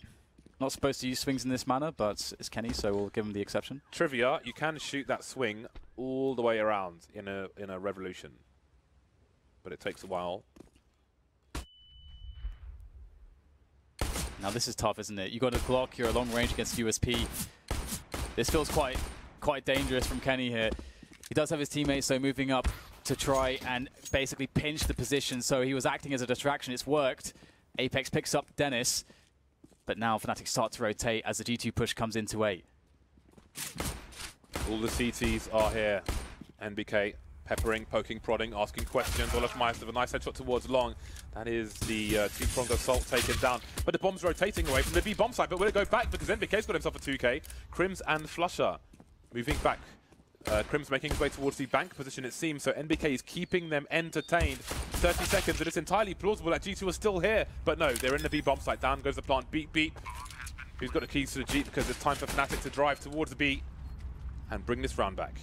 Not supposed to use swings in this manner, but it's Kenny, so we'll give him the exception. Trivia, you can shoot that swing all the way around in a revolution, but it takes a while. Now this is tough, isn't it? You got a Glock, you're a long range against USP. This feels quite dangerous from Kenny here. He does have his teammates, though, moving up to try and basically pinch the position, so he was acting as a distraction. It's worked. Apex picks up Dennis. But now Fnatic start to rotate as the G2 push comes into A. All the CTs are here. NBK peppering, poking, prodding, asking questions. Olofmeister with a nice headshot towards long. That is the two-pronged assault taken down. But the bomb's rotating away from the B bomb side. But will it go back? Because NBK's got himself a 2K. Crims and Flusher moving back. Crims making his way towards the bank position, it seems, so NBK is keeping them entertained. 30 seconds, and it's entirely plausible that G2 are still here, but no, they're in the B bomb site. Down goes the plant. Beat, beat. Who's got the keys to the Jeep? Because it's time for Fnatic to drive towards the B and bring this round back.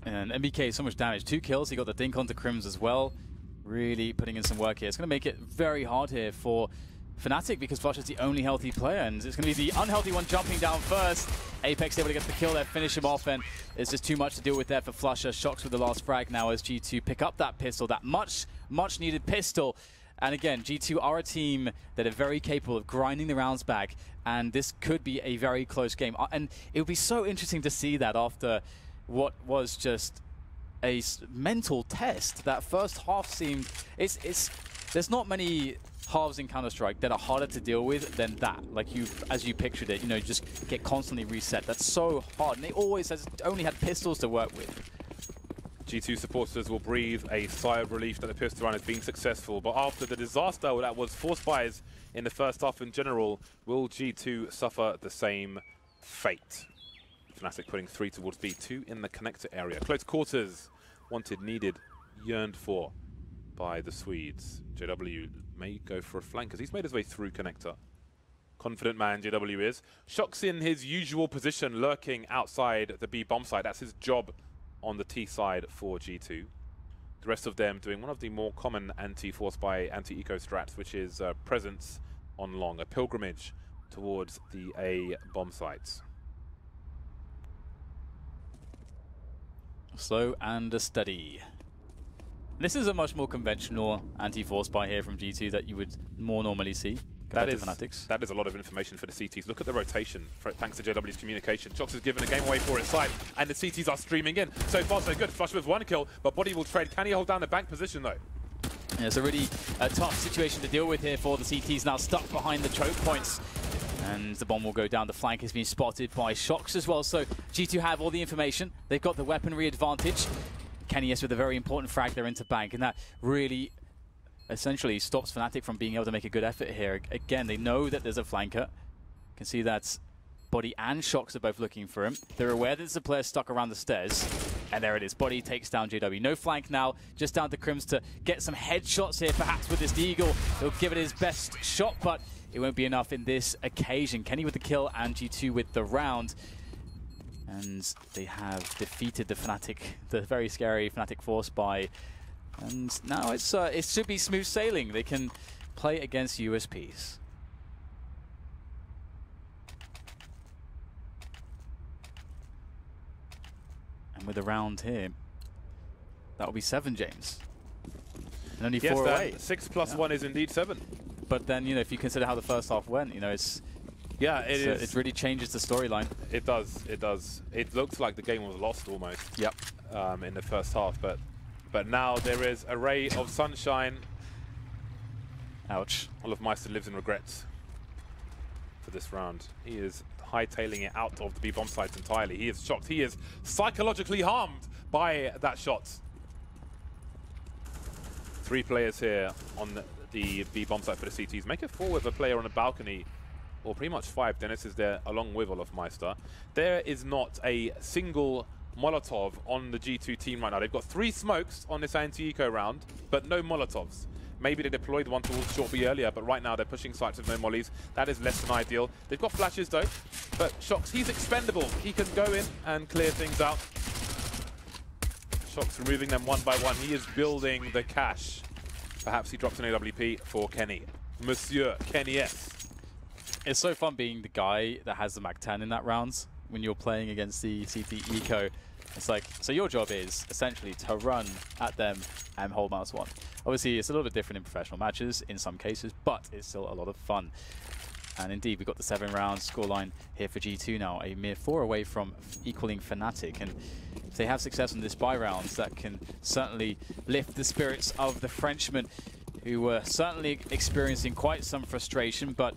And NBK, so much damage. 2 kills, he got the dink onto Crims as well. Really putting in some work here. It's going to make it very hard here for Fnatic because Flush is the only healthy player, and it's going to be the unhealthy one jumping down first. Apex able to get the kill there, finish him off, and there's just too much to deal with there for Flusher. Shox with the last frag now as G2 pick up that pistol, that much needed pistol. And again, G2 are a team that are very capable of grinding the rounds back, and this could be a very close game. And it would be so interesting to see that after what was just a mental test. That first half seemed... There's not many halves in Counter-Strike that are harder to deal with than that. Like as you pictured it, you know, just get constantly reset. That's so hard, and they always only had pistols to work with. G2 supporters will breathe a sigh of relief that the pistol run has been successful, but after the disaster that was Force Buys in the first half in general, will G2 suffer the same fate? Fnatic putting 3 towards B, 2 in the connector area. Close quarters, wanted, needed, yearned for by the Swedes. JW may go for a flank as he's made his way through connector. Confident man JW is. Shox in his usual position, lurking outside the B bomb side. That's his job on the T side for G2. The rest of them doing one of the more common anti-force by anti-eco strats, which is presence on long, a pilgrimage towards the A bomb sites. Slow and steady. This is a much more conventional anti-force buy here from G2 that you would more normally see. That is a lot of information for the CTs. Look at the rotation, thanks to JW's communication. Shox has given a game away for his side, and the CTs are streaming in. So far, so good. Flush with 1 kill, but Body will trade. Can he hold down the bank position, though? Yeah, it's a really tough situation to deal with here for the CTs, now stuck behind the choke points. And the bomb will go down. The flank has been spotted by Shox as well. So G2 have all the information. They've got the weaponry advantage. Kenny with a very important frag there into bank, and that really essentially stops Fnatic from being able to make a good effort here. Again, they know that there's a flanker. You can see that Body and Shox are both looking for him. They're aware that there's a player stuck around the stairs. And there it is. Body takes down JW. No flank now. Just down to Crims to get some headshots here. Perhaps with this Deagle, he'll give it his best shot, but it won't be enough in this occasion. Kenny with the kill and G2 with the round. And they have defeated the Fnatic, the very scary Fnatic force by. And now it should be smooth sailing. They can play against USPs. And with a round here, that will be 7, James. And only 4 away. 6 plus 1 is indeed 7. But then, you know, if you consider how the first half went, you know, it's... Yeah, it is. It really changes the storyline. It does. It does. It looks like the game was lost almost. Yep. In the first half, but now there is a ray of sunshine. Ouch. olofmeister lives in regrets for this round. He is hightailing it out of the B bomb sites entirely. He is shocked. He is psychologically harmed by that shot. 3 players here on the B bomb site for the CTs. Make it 4 with a player on a balcony, or pretty much 5. Dennis is there along with olofmeister. There is not a single Molotov on the G2 team right now. They've got 3 smokes on this anti-eco round, but no Molotovs. Maybe they deployed one towards short B earlier, but right now they're pushing sites with no mollies. That is less than ideal. They've got flashes though, but Shox, he's expendable. He can go in and clear things out. Shox removing them one by one. He is building the cash. Perhaps he drops an AWP for Kenny. Monsieur Kenny S. It's so fun being the guy that has the MAC-10 in that round when you're playing against the CT Eco. It's like, so your job is essentially to run at them and hold mouse 1. Obviously, it's a little bit different in professional matches in some cases, but it's still a lot of fun. And indeed, we've got the 7-round scoreline here for G2 now, a mere 4 away from equaling Fnatic. And if they have success in this buy rounds, that can certainly lift the spirits of the Frenchmen, who were certainly experiencing quite some frustration, but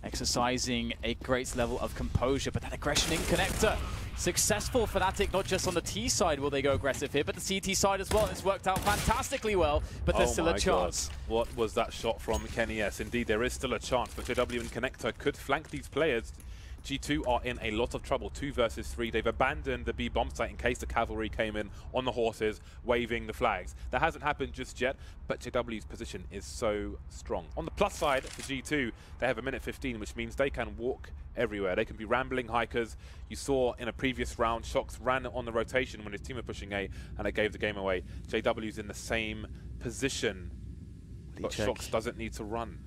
exercising a great level of composure. But that aggression in connector, successful. Fnatic, not just on the T side will they go aggressive here, but the CT side as well. It's worked out fantastically well, but there's still a chance. God. What was that shot from Kenny S? Indeed, there is still a chance, but JW and Connector could flank these players. G2 are in a lot of trouble, 2 versus 3. They've abandoned the B bomb site in case the cavalry came in on the horses, waving the flags. That hasn't happened just yet, but JW's position is so strong. On the plus side for G2, they have a minute 15, which means they can walk everywhere. They can be rambling hikers. You saw in a previous round, Shox ran on the rotation when his team were pushing A, and it gave the game away. JW's in the same position, but Shox doesn't need to run.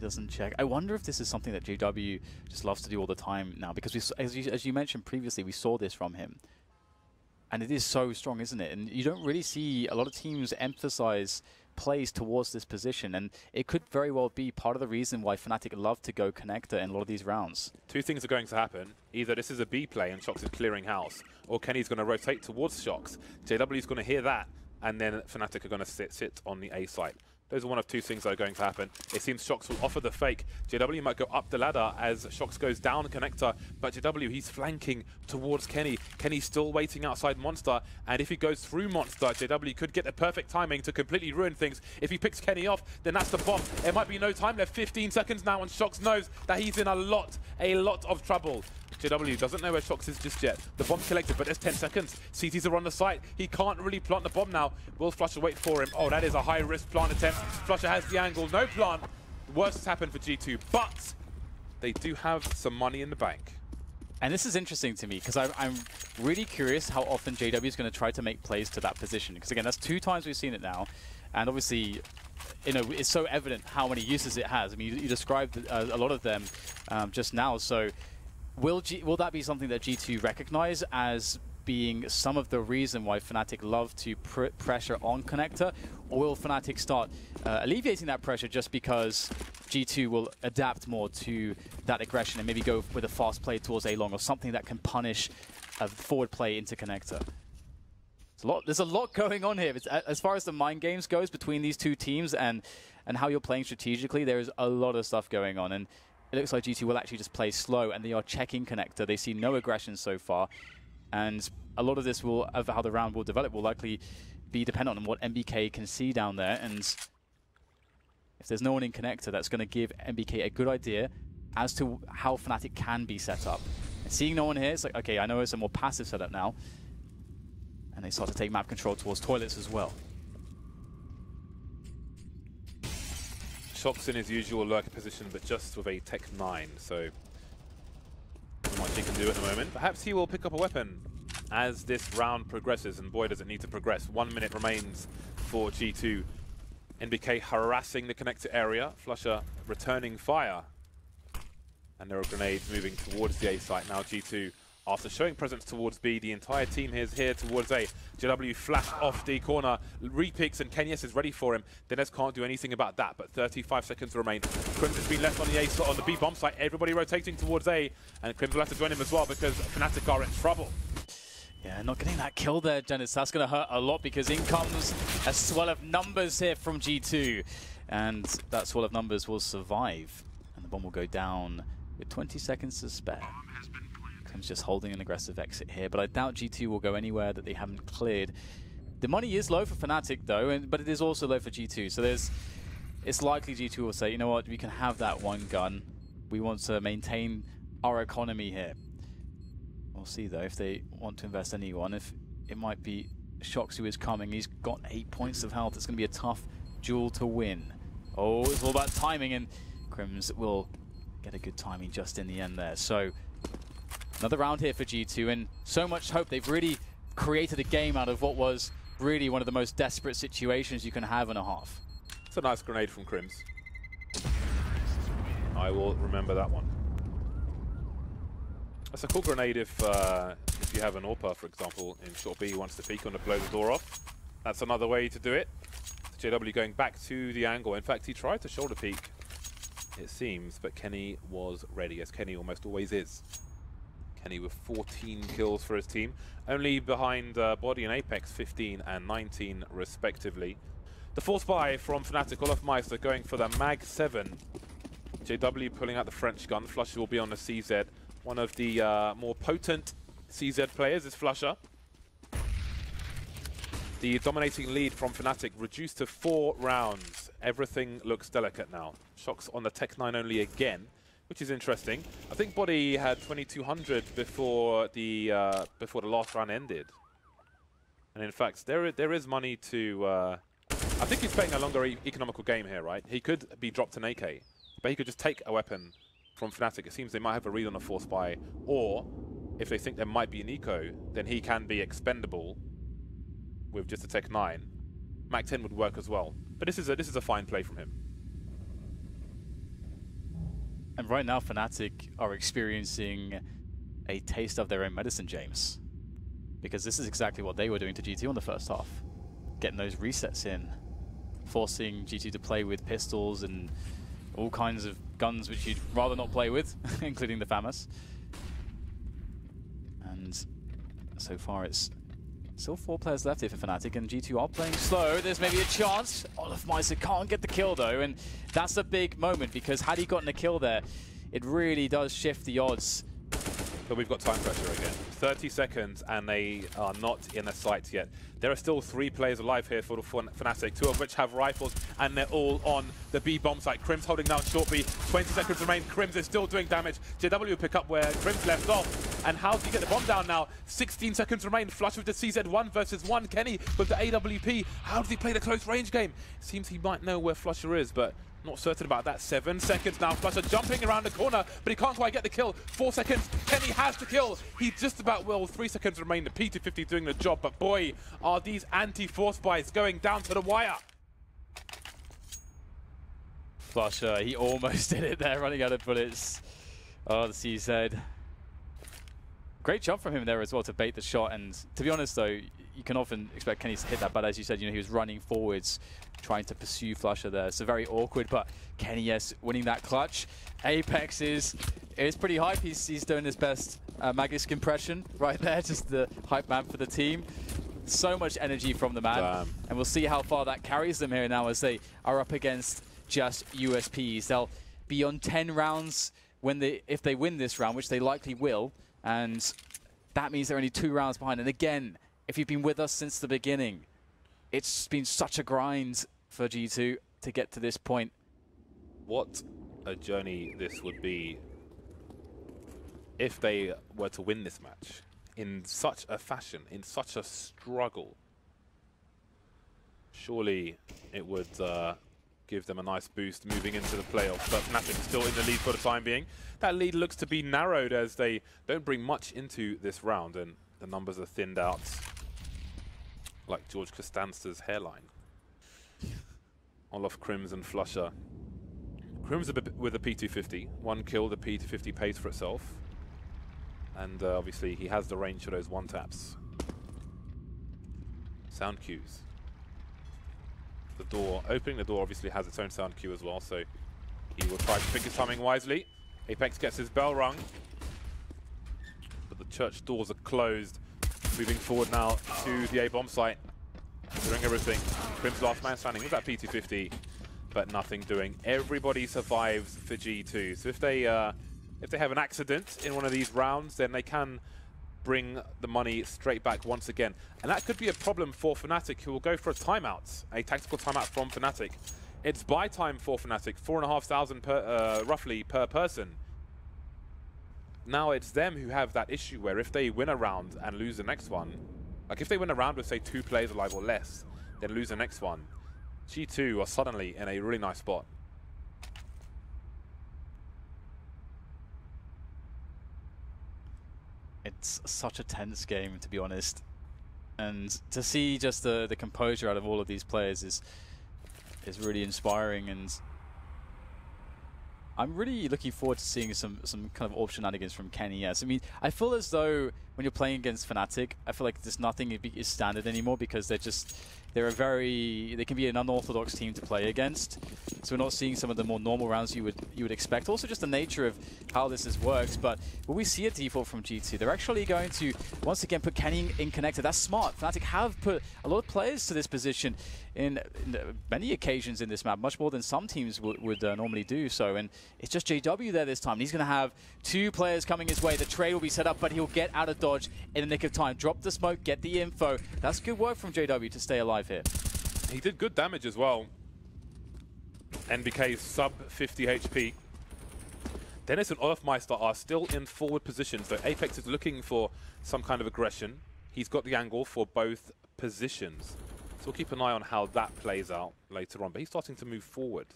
Doesn't check. I wonder if this is something that JW just loves to do all the time now, because as you mentioned previously, we saw this from him. And it is so strong, isn't it? And you don't really see a lot of teams emphasize plays towards this position, and it could very well be part of the reason why Fnatic love to go connector in a lot of these rounds. 2 things are going to happen. Either this is a B play and Shox is clearing house, or Kenny's going to rotate towards Shox. JW's going to hear that, and then Fnatic are going to sit on the A site. Those are one of 2 things that are going to happen. It seems Shox will offer the fake. JW might go up the ladder as Shox goes down connector, but JW, he's flanking towards Kenny. Kenny's still waiting outside Monster, and if he goes through Monster, JW could get the perfect timing to completely ruin things. If he picks Kenny off, then that's the bomb. There might be no time left, 15 seconds now, and Shox knows that he's in a lot of trouble. JW doesn't know where Shox is just yet. The bomb's collected, but there's 10 seconds. CTs are on the site. He can't really plant the bomb now. Will Flusher wait for him? Oh, that is a high-risk plant attempt. Flusher has the angle. No plant. Worst has happened for G2, but they do have some money in the bank. And this is interesting to me, because I'm really curious how often JW is going to try to make plays to that position. Because again, that's 2 times we've seen it now. And obviously, you know, it's so evident how many uses it has. I mean, you described a lot of them just now. So will that be something that G2 recognize as being some of the reason why Fnatic love to pressure on connector? Or will Fnatic start alleviating that pressure just because G2 will adapt more to that aggression and maybe go with a fast play towards A-long or something that can punish a forward play into connector? There's a lot going on here. As far as the mind games goes between these 2 teams and how you're playing strategically, there is a lot of stuff going on. And it looks like G2 will actually just play slow, and they are checking connector. They see no aggression so far. And a lot of this of how the round will develop will likely be dependent on what MBK can see down there. And if there's no one in connector, that's going to give MBK a good idea as to how Fnatic can be set up. And seeing no one here, it's like, okay, I know it's a more passive setup now. And they start to take map control towards toilets as well. Shock's in his usual lurker position, but just with a Tech 9, so not much he can do at the moment. Perhaps he will pick up a weapon as this round progresses, and boy does it need to progress. 1 minute remains for G2. NBK harassing the connector area, flusha returning fire. And there are grenades moving towards the A site. Now G2, after showing presence towards B, the entire team is here towards A. JW flashed off the corner, repicks, and Kenyes is ready for him. Denez can't do anything about that, but 35 seconds remain. Crims has been left on the A slot on the B bomb site. Everybody rotating towards A, and Crims will have to join him as well because fnatic are in trouble. Yeah, not getting that kill there, Dennis. That's going to hurt a lot because in comes a swell of numbers here from G2. And that swell of numbers will survive. And the bomb will go down with 20 seconds to spare. Crims just holding an aggressive exit here, but I doubt G2 will go anywhere that they haven't cleared. The money is low for fnatic though, but it is also low for G2. So it's likely G2 will say, you know what, we can have that one gun. We want to maintain our economy here. We'll see though if they want to invest anyone. If it might be Shox who is coming. He's got 8 points of health. It's going to be a tough duel to win. Oh, it's all about timing, and Crims will get a good timing just in the end there. So another round here for G2, and so much hope. They've really created a game out of what was really one of the most desperate situations you can have in a half. It's a nice grenade from Crims. I will remember that one. That's a cool grenade if you have an AWP, for example, in short B, who wants to peek on to blow the door off. That's another way to do it. JW going back to the angle. In fact, he tried to shoulder peek, it seems, but Kenny was ready, as Kenny almost always is. Kenny with 14 kills for his team, only behind Body and Apex, 15 and 19 respectively. The force buy from fnatic, Olaf Meister going for the Mag 7. JW pulling out the French gun. flusha will be on the CZ. One of the more potent CZ players is flusha. The dominating lead from fnatic reduced to 4 rounds. Everything looks delicate now. Shox on the Tech 9 only again, which is interesting. I think Body had 2200 before the last round ended. And in fact, there is money to... I think he's playing a longer economical game here, right? He could be dropped an AK, but he could just take a weapon from fnatic. It seems they might have a read on a force buy, or if they think there might be an eco, then he can be expendable with just a Tech 9. Mac 10 would work as well, but this is a fine play from him. And right now, fnatic are experiencing a taste of their own medicine, James, because this is exactly what they were doing to G2 on the first half, getting those resets in, forcing G2 to play with pistols and all kinds of guns which you'd rather not play with, including the FAMAS. And so far it's still 4 players left here for fnatic, and G2 are playing slow. There's maybe a chance. Olaf Meister can't get the kill though, and that's a big moment, because had he gotten a kill there, it really does shift the odds. But we've got time pressure again. 30 seconds and they are not in a sight yet. There are still 3 players alive here for the fnatic, 2 of which have rifles, and they're all on the B bomb site. Crims holding down short B. 20 seconds remain. Crims is still doing damage. JW will pick up where Crims left off. And how does he get the bomb down now? 16 seconds remain. flusha with the CZ 1 versus 1. Kenny with the AWP. How does he play the close range game? Seems he might know where flusha is, but not certain about that. 7 seconds now. flusha jumping around the corner, but he can't quite get the kill. 4 seconds. Kenny has the kill. He just about will. 3 seconds remain. The P250 doing the job, but boy, are these anti-force buys going down to the wire. flusha, he almost did it there, running out of bullets. Oh, the CZ. Great job from him there as well to bait the shot, and to be honest though, you can often expect Kenny to hit that, but as you said, he was running forwards, trying to pursue flusha there. So very awkward, but Kenny, yes, winning that clutch. Apex is pretty hype. He's doing his best Magisk impression right there, just the hype man for the team. So much energy from the man. Damn. And we'll see how far that carries them here now as they are up against just USPs. They'll be on 10 rounds if they win this round, which they likely will, and that means they're only 2 rounds behind. And again, if you've been with us since the beginning, it's been such a grind for G2 to get to this point. What a journey this would be if they were to win this match in such a fashion, in such a struggle, surely it would give them a nice boost moving into the playoffs. But fnatic is still in the lead for the time being. That lead looks to be narrowed as they don't bring much into this round, and the numbers are thinned out like George Costanza's hairline. Olaf Krims and Flusher. Krims a bit with a P250. One kill, the P250 pays for itself. And obviously he has the range for those one taps. Sound cues. The door, opening the door obviously has its own sound cue as well, so he will try to pick his timing wisely. Apex gets his bell rung, but the church doors are closed. Moving forward now to the A-bomb site, doing everything. Krim's last man standing with that P250, but nothing doing. Everybody survives for G2, so if they have an accident in one of these rounds, then they can bring the money straight back once again. And that could be a problem for fnatic, who will go for a timeout, a tactical timeout from fnatic. It's buy time for fnatic, 4,500 per, roughly per person. Now it's them who have that issue where if they win a round and lose the next one, like if they win a round with say 2 players alive or less, then lose the next one, G2 are suddenly in a really nice spot. It's such a tense game, to be honest, and to see just the composure out of all of these players is really inspiring, and I'm really looking forward to seeing some kind of AWP shenanigans from Kenny. Yes, I mean, I feel as though when you're playing against fnatic, I feel like there's nothing is standard anymore, because they can be an unorthodox team to play against. So we're not seeing some of the more normal rounds you would expect. Also, just the nature of how this works. But when we see a default from G2, they're actually going to once again put Kenny in connector. That's smart. fnatic have put a lot of players to this position in many occasions in this map, much more than some teams would normally do so. And it's just JW there this time. He's going to have 2 players coming his way. The trade will be set up, but he'll get out of dodge in the nick of time. Drop the smoke, get the info. That's good work from JW to stay alive here. He did good damage as well. NBK sub 50 HP. Dennis and Olafmeister are still in forward positions, so Apex is looking for some kind of aggression. He's got the angle for both positions. So we'll keep an eye on how that plays out later on. But he's starting to move forward,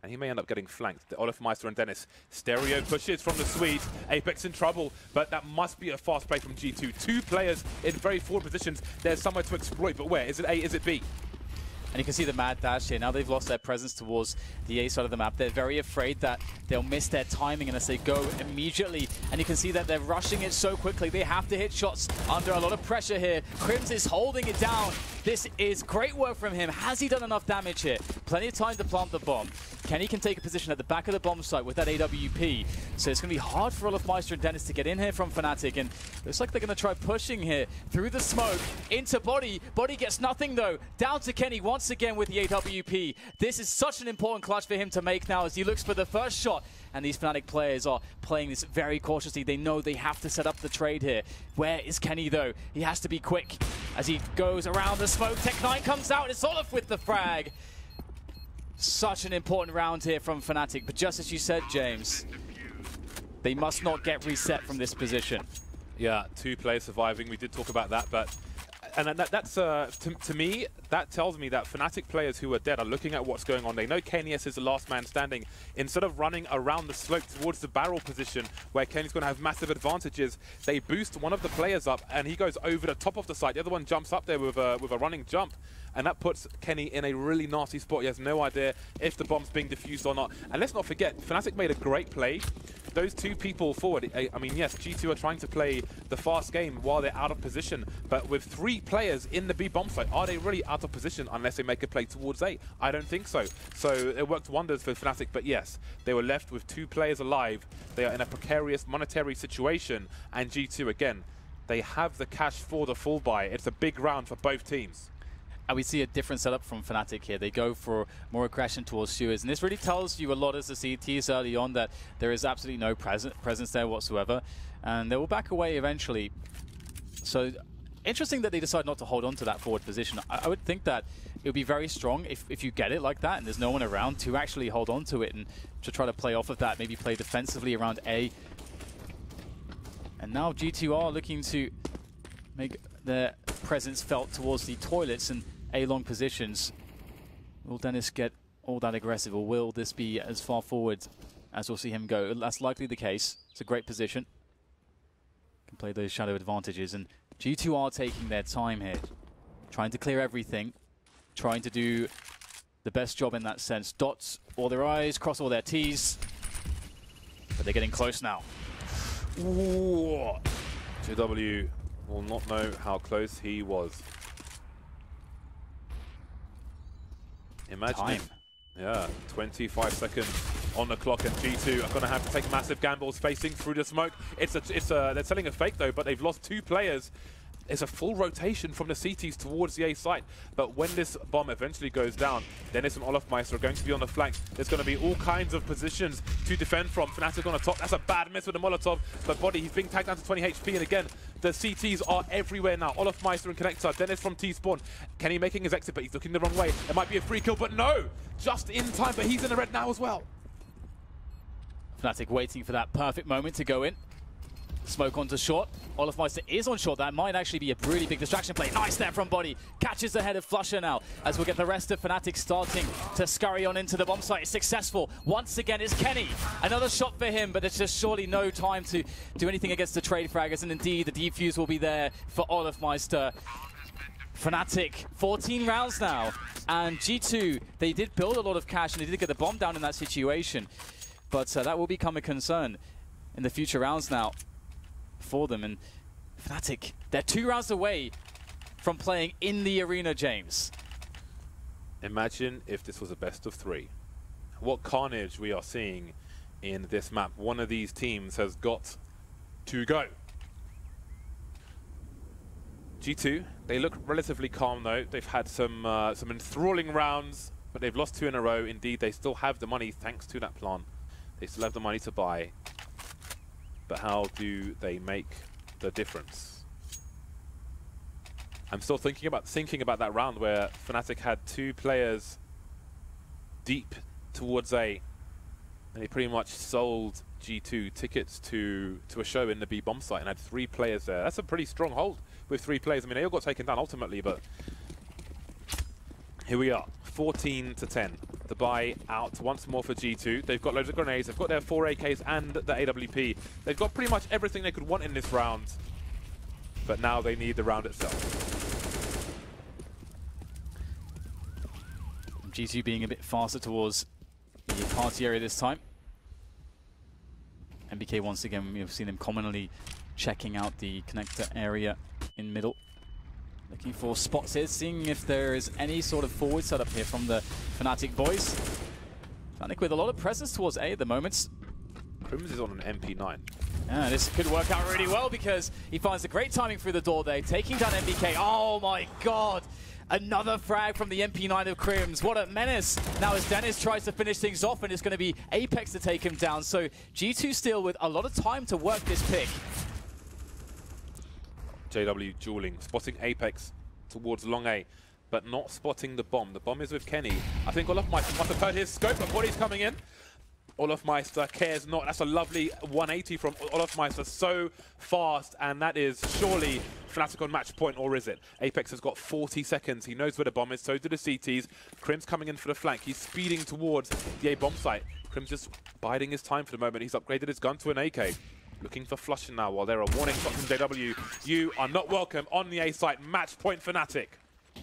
and he may end up getting flanked. The Olafmeister and Dennis. Stereo pushes from the Swede. Apex in trouble, but that must be a fast play from G2. 2 players in very forward positions. There's somewhere to exploit, but where? Is it A? Is it B? And you can see the mad dash here. Now they've lost their presence towards the A side of the map. They're very afraid that they'll miss their timing unless they go immediately. And you can see that they're rushing it so quickly. They have to hit shots under a lot of pressure here. Krims is holding it down. This is great work from him. Has he done enough damage here? Plenty of time to plant the bomb. Kenny can take a position at the back of the bomb site with that AWP. So it's going to be hard for Olafmeister and Dennis to get in here from fnatic. And looks like they're going to try pushing here through the smoke into Body. Body gets nothing though. Down to Kenny once again with the AWP. This is such an important clutch for him to make now as he looks for the first shot. And these fnatic players are playing this very cautiously. They know they have to set up the trade here. Where is Kenny though? He has to be quick as he goes around the smoke. Tech9 comes out. It's Olaf with the frag. Such an important round here from fnatic. But just as you said, James, they must not get reset from this position. Yeah, 2 players surviving. We did talk about that, but that's to me, that tells me that fnatic players who are dead are looking at what's going on. They know KNES is the last man standing. Instead of running around the slope towards the barrel position where Kenny's going to have massive advantages, they boost one of the players up and he goes over the top of the site. The other one jumps up there with a running jump. And that puts Kenny in a really nasty spot. He has no idea if the bomb's being defused or not. And let's not forget, fnatic made a great play. Those 2 people forward, I mean, yes, G2 are trying to play the fast game while they're out of position. But with 3 players in the B bomb site, are they really out of position unless they make a play towards A? I don't think so. So it worked wonders for fnatic. But yes, they were left with 2 players alive. They are in a precarious monetary situation. And G2, again, they have the cash for the full buy. It's a big round for both teams. And we see a different setup from fnatic here. They go for more aggression towards sewers. And this really tells you a lot as the CTs early on that there is absolutely no presence there whatsoever. And they will back away eventually. So interesting that they decide not to hold on to that forward position. I would think that it would be very strong if you get it like that and there's no one around to actually hold on to it and to try to play off of that, maybe play defensively around A. And now G2 are looking to make their presence felt towards the toilets and A-long positions. Will Dennis get all that aggressive, or will this be as far forward as we'll see him go? That's likely the case. It's a great position. Can play those shadow advantages, and G2 are taking their time here, trying to clear everything, trying to do the best job in that sense. Dots all their I's, cross all their T's, but they're getting close now. Ooh. JW will not know how close he was. Imagine Time. Yeah, 25 seconds on the clock, and G2 are going to have to take massive gambles facing through the smoke. They're selling a fake though, but they've lost 2 players. It's a full rotation from the CTs towards the A site, but when this bomb eventually goes down, Dennis and Olofmeister are going to be on the flank. There's going to be all kinds of positions to defend from. fnatic on the top, that's a bad miss with the Molotov, but Body, he's being tagged down to 20 HP, and again, the CTs are everywhere now. Olofmeister and Connector, Dennis from T-Spawn. Kenny making his exit, but he's looking the wrong way. It might be a free kill, but no! Just in time, but he's in the red now as well. fnatic waiting for that perfect moment to go in. Smoke onto short. Olofmeister is on short. That might actually be a really big distraction play. Nice there from Body. Catches the head of Flusher now, as we'll get the rest of fnatic starting to scurry on into the bomb site. It's successful. Once again, it's Kenny. Another shot for him, but there's just surely no time to do anything against the trade fraggers. And indeed, the defuse will be there for Olofmeister. fnatic, 14 rounds now. And G2, they did build a lot of cash, and they did get the bomb down in that situation. But that will become a concern in the future rounds now for them. And fnatic, they're 2 rounds away from playing in the arena, James. Imagine if this was a best of 3. What carnage we are seeing in this map. One of these teams has got to go. G2, they look relatively calm though. They've had some enthralling rounds, but they've lost 2 in a row. Indeed, they still have the money thanks to that plant. They still have the money to buy. But how do they make the difference? I'm still thinking about that round where fnatic had 2 players deep towards A, and they pretty much sold G2 tickets to a show in the B bomb site and had 3 players there. That's a pretty strong hold with 3 players. I mean, they all got taken down ultimately, but here we are, 14 to 10. The buy out once more for G2. They've got loads of grenades. They've got their 4 AKs and the AWP. They've got pretty much everything they could want in this round. But now they need the round itself. G2 being a bit faster towards the party area this time. MBK once again, we've seen them commonly checking out the connector area in middle. Looking for spots here, seeing if there is any sort of forward setup here from the fnatic boys. fnatic with a lot of presence towards A at the moment. Crims is on an MP9. Yeah, this could work out really well because he finds a great timing through the door there, taking down MBK. Oh my god! Another frag from the MP9 of Crims. What a menace! Now as Dennis tries to finish things off, and it's going to be Apex to take him down. So G2 still with a lot of time to work this pick. JW dueling, spotting Apex towards long A, but not spotting the bomb. The bomb is with Kenny. I think Olofmeister must have heard his scope, but Body's coming in. Olofmeister cares not. That's a lovely 180 from Olofmeister, so fast, and that is surely fnatic on match point, or is it? Apex has got 40 seconds. He knows where the bomb is, so do the CTs. Crims coming in for the flank. He's speeding towards the A bomb site. Crims just biding his time for the moment. He's upgraded his gun to an AK. Looking for flushing now while there are warning shots from JW. You are not welcome on the A site. Match point fnatic.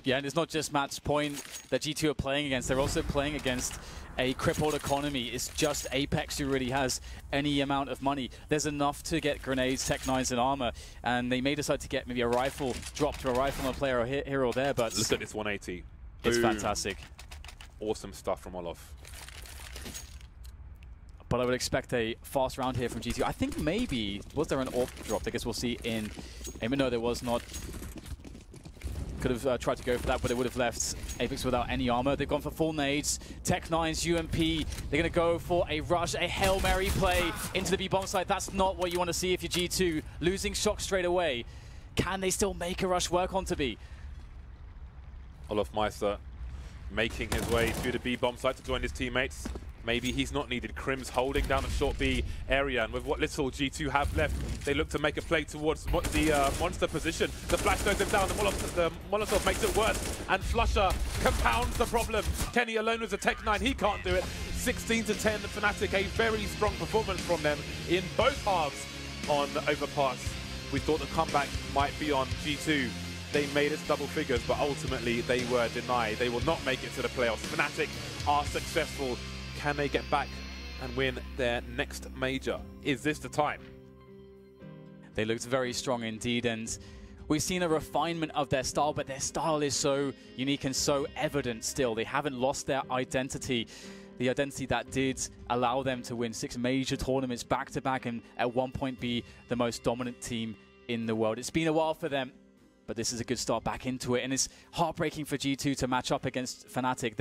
Yeah, and it's not just match point that G2 are playing against. They're also playing against a crippled economy. It's just Apex who really has any amount of money. There's enough to get grenades, Tech 9s, and armor, and they may decide to get maybe a rifle, drop to a rifle on a player here or there, but look at this 180. It's Boom. fantastic. Awesome stuff from Olof. But I would expect a fast round here from G2. I think maybe, was there an AWP drop? I guess we'll see in Aim. No, there was not. Could have tried to go for that, but it would have left Apex without any armor. They've gone for full nades, Tech 9s, UMP. They're going to go for a rush, a Hail Mary play into the B bomb site. That's not what you want to see if you're G2. Losing shock straight away. Can they still make a rush work onto B? Olofmeister making his way to the B bomb site to join his teammates. maybe he's not needed. Crim's holding down a short B area, and with what little G2 have left, they look to make a play towards the monster position. The flash goes them down, the Molotov makes it worse, and Flusher compounds the problem. Kenny alone with a Tech 9, he can't do it. 16 to 10, Fnatic, a very strong performance from them in both halves on Overpass. We thought the comeback might be on G2. They made it double figures, but ultimately they were denied. They will not make it to the playoffs. Fnatic are successful. Can they get back and win their next major? Is this the time? They looked very strong indeed, and we've seen a refinement of their style, but their style is so unique and so evident still. They haven't lost their identity. The identity that did allow them to win 6 major tournaments back-to-back and at one point be the most dominant team in the world. It's been a while for them, but this is a good start back into it, and it's heartbreaking for G2 to match up against Fnatic.